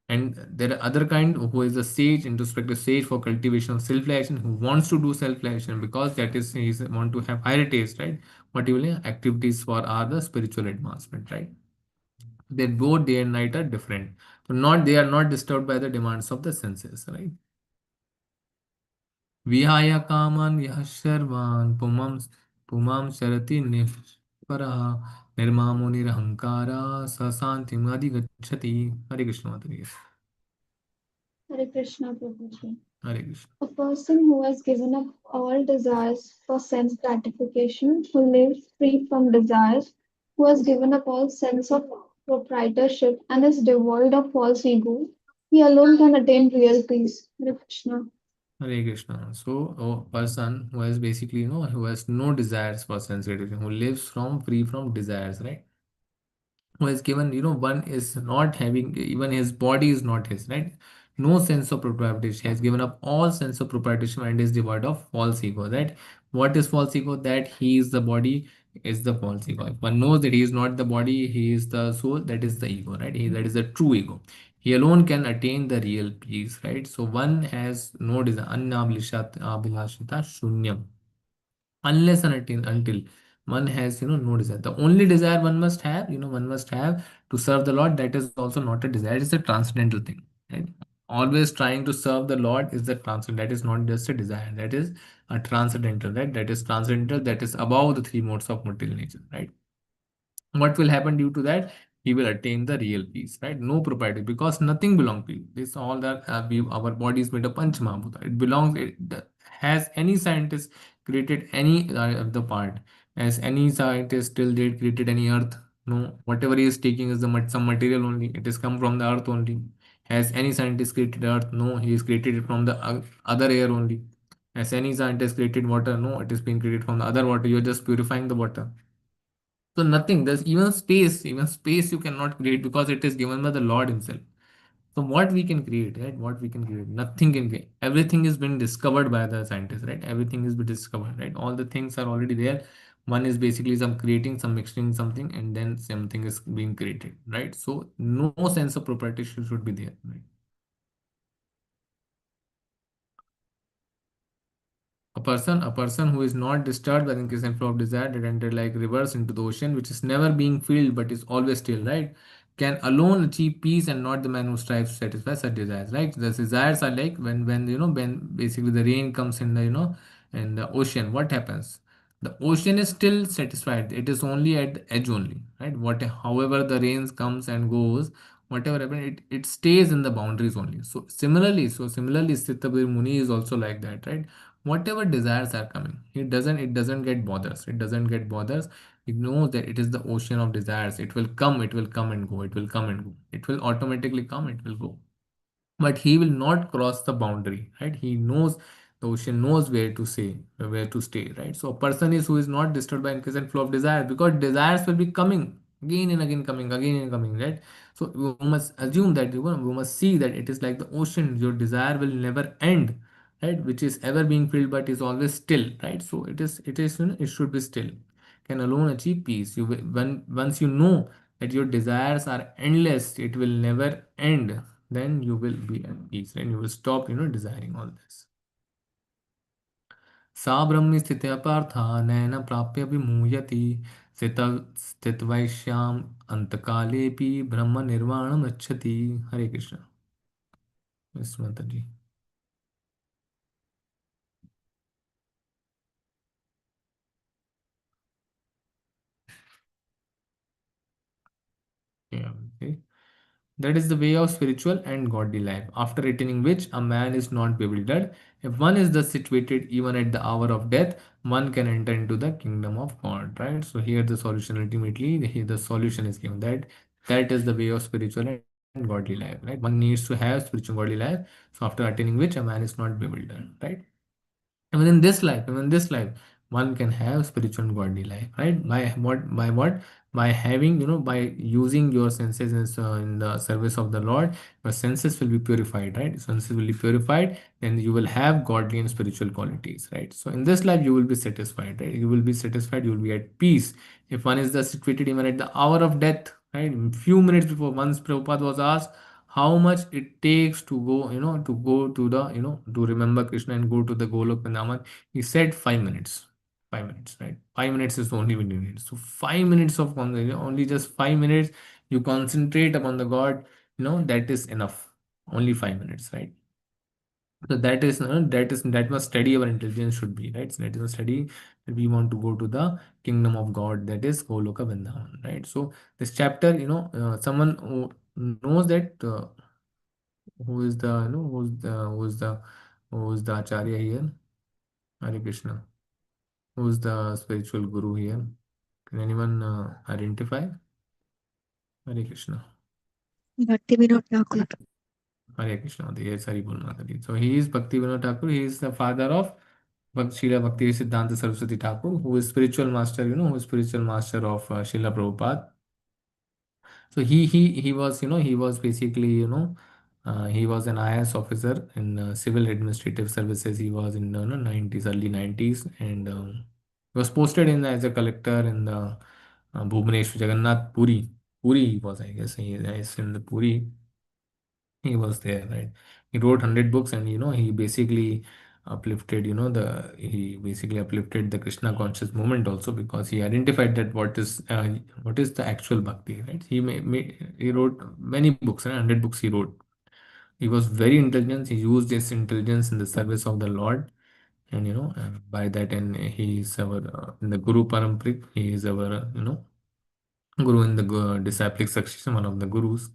[SPEAKER 1] And there are other kind who is a sage, introspective sage for cultivation of self-realization, who wants to do self-realization because that is he want to have higher taste, right? Particularly activities for are the spiritual advancement, right? That both day and night are different. So not they are not disturbed by the demands of the senses, right? Vihaya kaman yah sarvan pumam sarati nifparaha nirmamo nirahankara sasantim adhigachati. Hare Krishna Mataji.
[SPEAKER 3] Hare Krishna Prabhuji.
[SPEAKER 1] Hare Krishna.
[SPEAKER 3] A person who has given up all desires for sense gratification, who lives free from desires, who has given up all sense of proprietorship and is devoid of false ego, he alone can attain real peace. Hare Krishna.
[SPEAKER 1] Hare Krishna. So, a person who has basically, who has no desires for sense gratification, who lives from free from desires, right? Who has given, one is not having, even his body is not his, right? No sense of proprietorship. He has given up all sense of proprietorship and is devoid of false ego, right? What is false ego? That he is the body is the false ego. If one knows that he is not the body, he is the soul, that is the ego, right? That is the true ego. He alone can attain the real peace, right? So one has no desire. Abhilashita shunyam, unless and until one has no desire. The only desire one must have, one must have to serve the Lord, that is also not a desire, it's a transcendental thing, right? Always trying to serve the Lord is the transcendental, that is not just a desire, that is a transcendental, right? That is transcendental, that is above the three modes of material nature, right? What will happen due to that? He will attain the real peace, right? No property, because nothing belongs to you. This all that our body is made of panch mahabhuta. It belongs. Has any scientist created any of the part? Has any scientist till date created any earth? No. Whatever he is taking is the some material only. It is come from the earth only. Has any scientist created earth? No. He is created it from the other air only. Has any scientist created water? No. It is being created from the other water. You are just purifying the water. So nothing. There's even space you cannot create because it is given by the Lord Himself. So what we can create, right? What we can create, nothing can create. Everything is been discovered by the scientists, right? Everything is been discovered, right? All the things are already there. One is basically some creating, some mixing something, and then something is being created, right? So no sense of proprietorship should be there, right? A person who is not disturbed by the increase and flow of desire that enter like rivers into the ocean, which is never being filled but is always still, right? Can alone achieve peace and not the man who strives to satisfy such desires, right? The desires are like when when basically the rain comes in the in the ocean, what happens? The ocean is still satisfied. It is only at the edge only, right? However the rains comes and goes, whatever happens, it stays in the boundaries only. So similarly, Sitabir Muni is also like that, right? Whatever desires are coming, it doesn't get bothers, it knows that it is the ocean of desires. It will come and go, it will automatically come, it will go, but he will not cross the boundary, right? He knows, the ocean knows where to stay, right? So a person is who is not disturbed by increase and flow of desires, because desires will be coming again and again, coming again and coming, right? So we must assume that we must see that it is like the ocean. Your desire will never end, right? Which is ever being filled but is always still, right? So it is it should be still. Can alone achieve peace. Once you know that your desires are endless, it will never end, then you will be at peace and you will stop desiring all this. सा ब्रह्म स्थित्या पार्थ नैन प्राप्य विमूयति स्थितवैश्याम अंतकालेपि ब्रह्म निर्वाणम गच्छति. हरे Krishna. Yes, Mataji. Yeah, okay. That is the way of spiritual and godly life, after attaining which a man is not bewildered. If one is thus situated even at the hour of death, one can enter into the kingdom of God, right? So here the solution, ultimately, the solution is given, that is the way of spiritual and godly life, right? One needs to have spiritual and godly life, so after attaining which a man is not bewildered, right? Even in this life, one can have spiritual and godly life, right? By what? By having, by using your senses in the service of the Lord, your senses will be purified, right? Senses will be purified, then you will have godly and spiritual qualities, right? So in this life, you will be satisfied, right? You will be satisfied, you will be at peace. If one is thus situated even at the hour of death, right? Few minutes before, once Prabhupada was asked how much it takes to go, to go to the, to remember Krishna and go to the goal of Vrindavan. He said 5 minutes. 5 minutes, right? 5 minutes is the only when you need. So 5 minutes of concentration, only just 5 minutes, you concentrate upon the God, that is enough. Only 5 minutes, right? So that must study our intelligence should be, right? So that is a study that we want to go to the kingdom of God, that is Goloka Vrindavan, right? So this chapter, someone who knows that. Who is the who's the acharya here? Hare Krishna. Who's the spiritual guru here? Can anyone identify? Hare Krishna.
[SPEAKER 4] Bhakti Vinod Thakur.
[SPEAKER 1] Hare Krishna. Yes, Hari Bol Mataji. So he is Bhakti Vinod Thakur. He is the father of Srila Bhakti Siddhanta Saraswati Thakur, who is spiritual master, who is spiritual master of Srila Prabhupada. So he was, he was basically, he was an IAS officer in civil administrative services. He was in the 90s, early 90s, and he was posted in as a collector in the Bhubaneswar, Jagannath Puri. Puri he was, I guess. He is in the Puri. He was there, right? He wrote 100 books, and he basically uplifted, he basically uplifted the Krishna conscious movement also, because he identified that what is the actual bhakti, right? He wrote many books, right? 100 books he wrote. He was very intelligent. He used his intelligence in the service of the Lord, and by that, and he is our in the Guru Paramprik. He is our Guru in the disciplic succession, one of the gurus.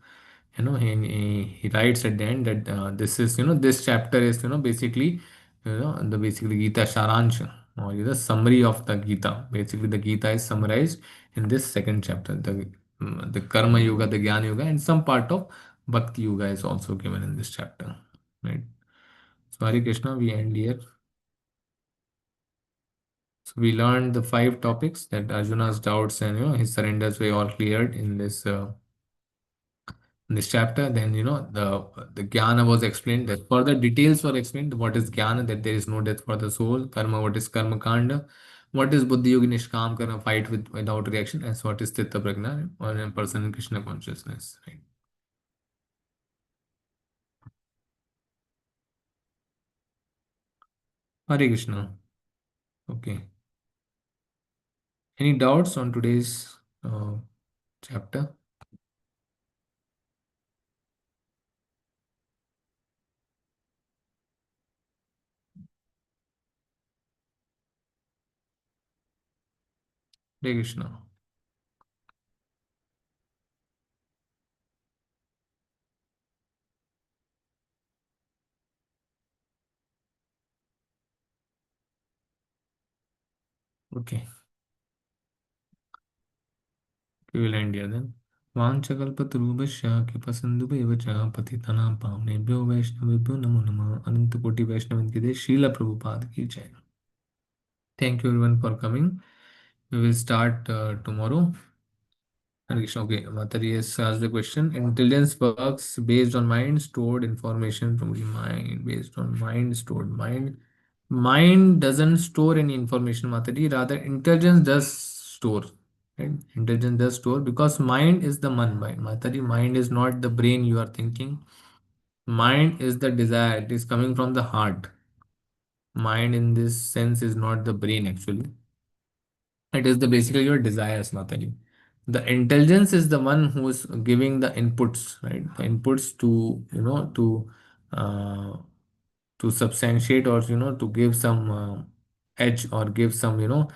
[SPEAKER 1] He writes at the end that this is, this chapter is, basically, the basically Gita Saransh, or the summary of the Gita. Basically, the Gita is summarized in this second chapter. The Karma Yoga, the Jnana Yoga, and some part of Bhakti Yoga is also given in this chapter, right? So, Hare Krishna, we end here. So we learned the five topics that Arjuna's doubts and his surrenders were all cleared in this chapter. Then the jnana was explained, that further details were explained. What is jnana? That there is no death for the soul. Karma, what is karma kanda? What is buddhi yogi nishkam karma, fight without reaction? As what is chitta prajna, or a person in Krishna consciousness, right? Hare Krishna. Okay, any doubts on today's chapter? Hare Krishna. Okay, we will end here then. वाञ्छकल्पतरुभ्यश्च कृपासिन्धुभ्येव च पतितानां पावनेभ्यो वैष्णवेभ्यो नमो नमः। अनंत कोटि वैष्णव की जय। श्रील प्रभुपाद की जय। Thank you everyone for coming. We will start tomorrow. Hare Krishna. Okay, Matari has asked the question. Intelligence works based on mind stored information from the mind. Based on mind stored mind. Mind doesn't store any information, Matari. Rather, intelligence does store. Right? Intelligence does store, because mind is the man. Matari, mind is not the brain you are thinking. Mind is the desire. It is coming from the heart. Mind in this sense is not the brain actually. It is the basically your desires, Matali. The intelligence is the one who is giving the inputs, right? The inputs to, uh, to substantiate, or to give some edge, or give some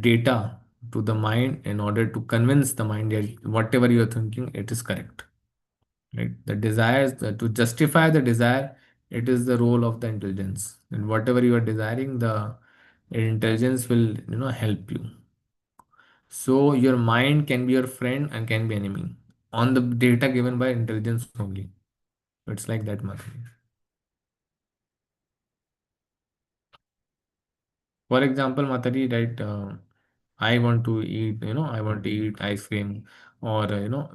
[SPEAKER 1] data to the mind, in order to convince the mind that whatever you are thinking, it is correct, right? The desires, to justify the desire, it is the role of the intelligence, and whatever you are desiring, the intelligence will help you. So your mind can be your friend and can be enemy on the data given by intelligence only. It's like that, Madhuri. For example, Matari, right? I want to eat, I want to eat ice cream, or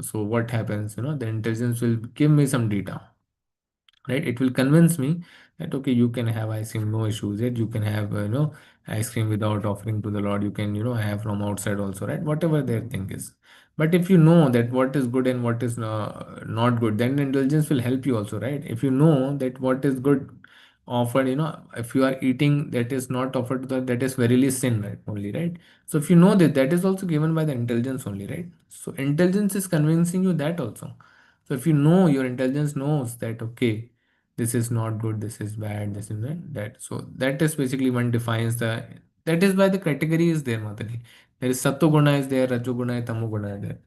[SPEAKER 1] so what happens? The intelligence will give me some data, right? It will convince me that okay, you can have ice cream, no issues. Yet you can have ice cream without offering to the Lord. You can have from outside also, right? Whatever their thing is. But if you know that what is good and what is not good, then intelligence will help you also, right? If you know that what is good offered, if you are eating that is not offered to that is verily sin, right? Only, right? So if you know that, that is also given by the intelligence only, right? So intelligence is convincing you that also. So if you know, your intelligence knows that okay, this is not good, this is bad, this is that. So that is basically one defines the, that is why the category is there, Matali. There is Sattva Guna is there, Rajo Guna is, Tamo Guna is there.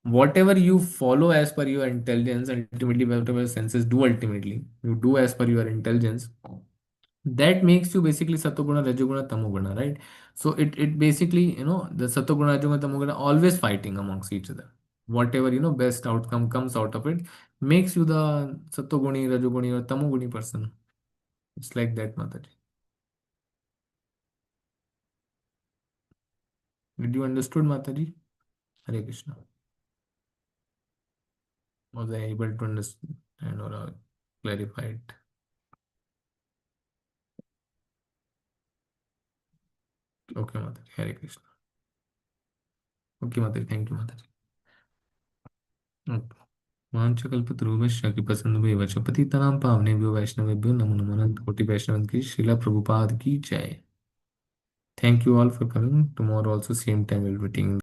[SPEAKER 1] Whatever you follow as per your intelligence, ultimately whatever senses do, ultimately you do as per your intelligence, that makes you basically Sattva Rajoguna, Tamoguna, right? So it basically, the Sattva Rajoguna, Tamoguna always fighting amongst each other. Whatever, best outcome comes out of it, makes you the Sattoguni, Rajoguni, or Tamoguni person. It's like that, Mataji. Did you understood, Mataji? Hare Krishna. Was I able to understand or clarify it? Okay, Mataji. Hare Krishna. Okay, Mataji. Thank you, Mataji. Okay. वाञ्छकल्पतरुभ्यश्च कृपासिन्धुभ्येव च पतितानां पावनेभ्यो वैष्णवेभ्यो नमो नमः अनंत कोटि वैष्णव की शिला प्रभुपाद की जय. Thank you all for coming. Tomorrow also same time we'll be meeting.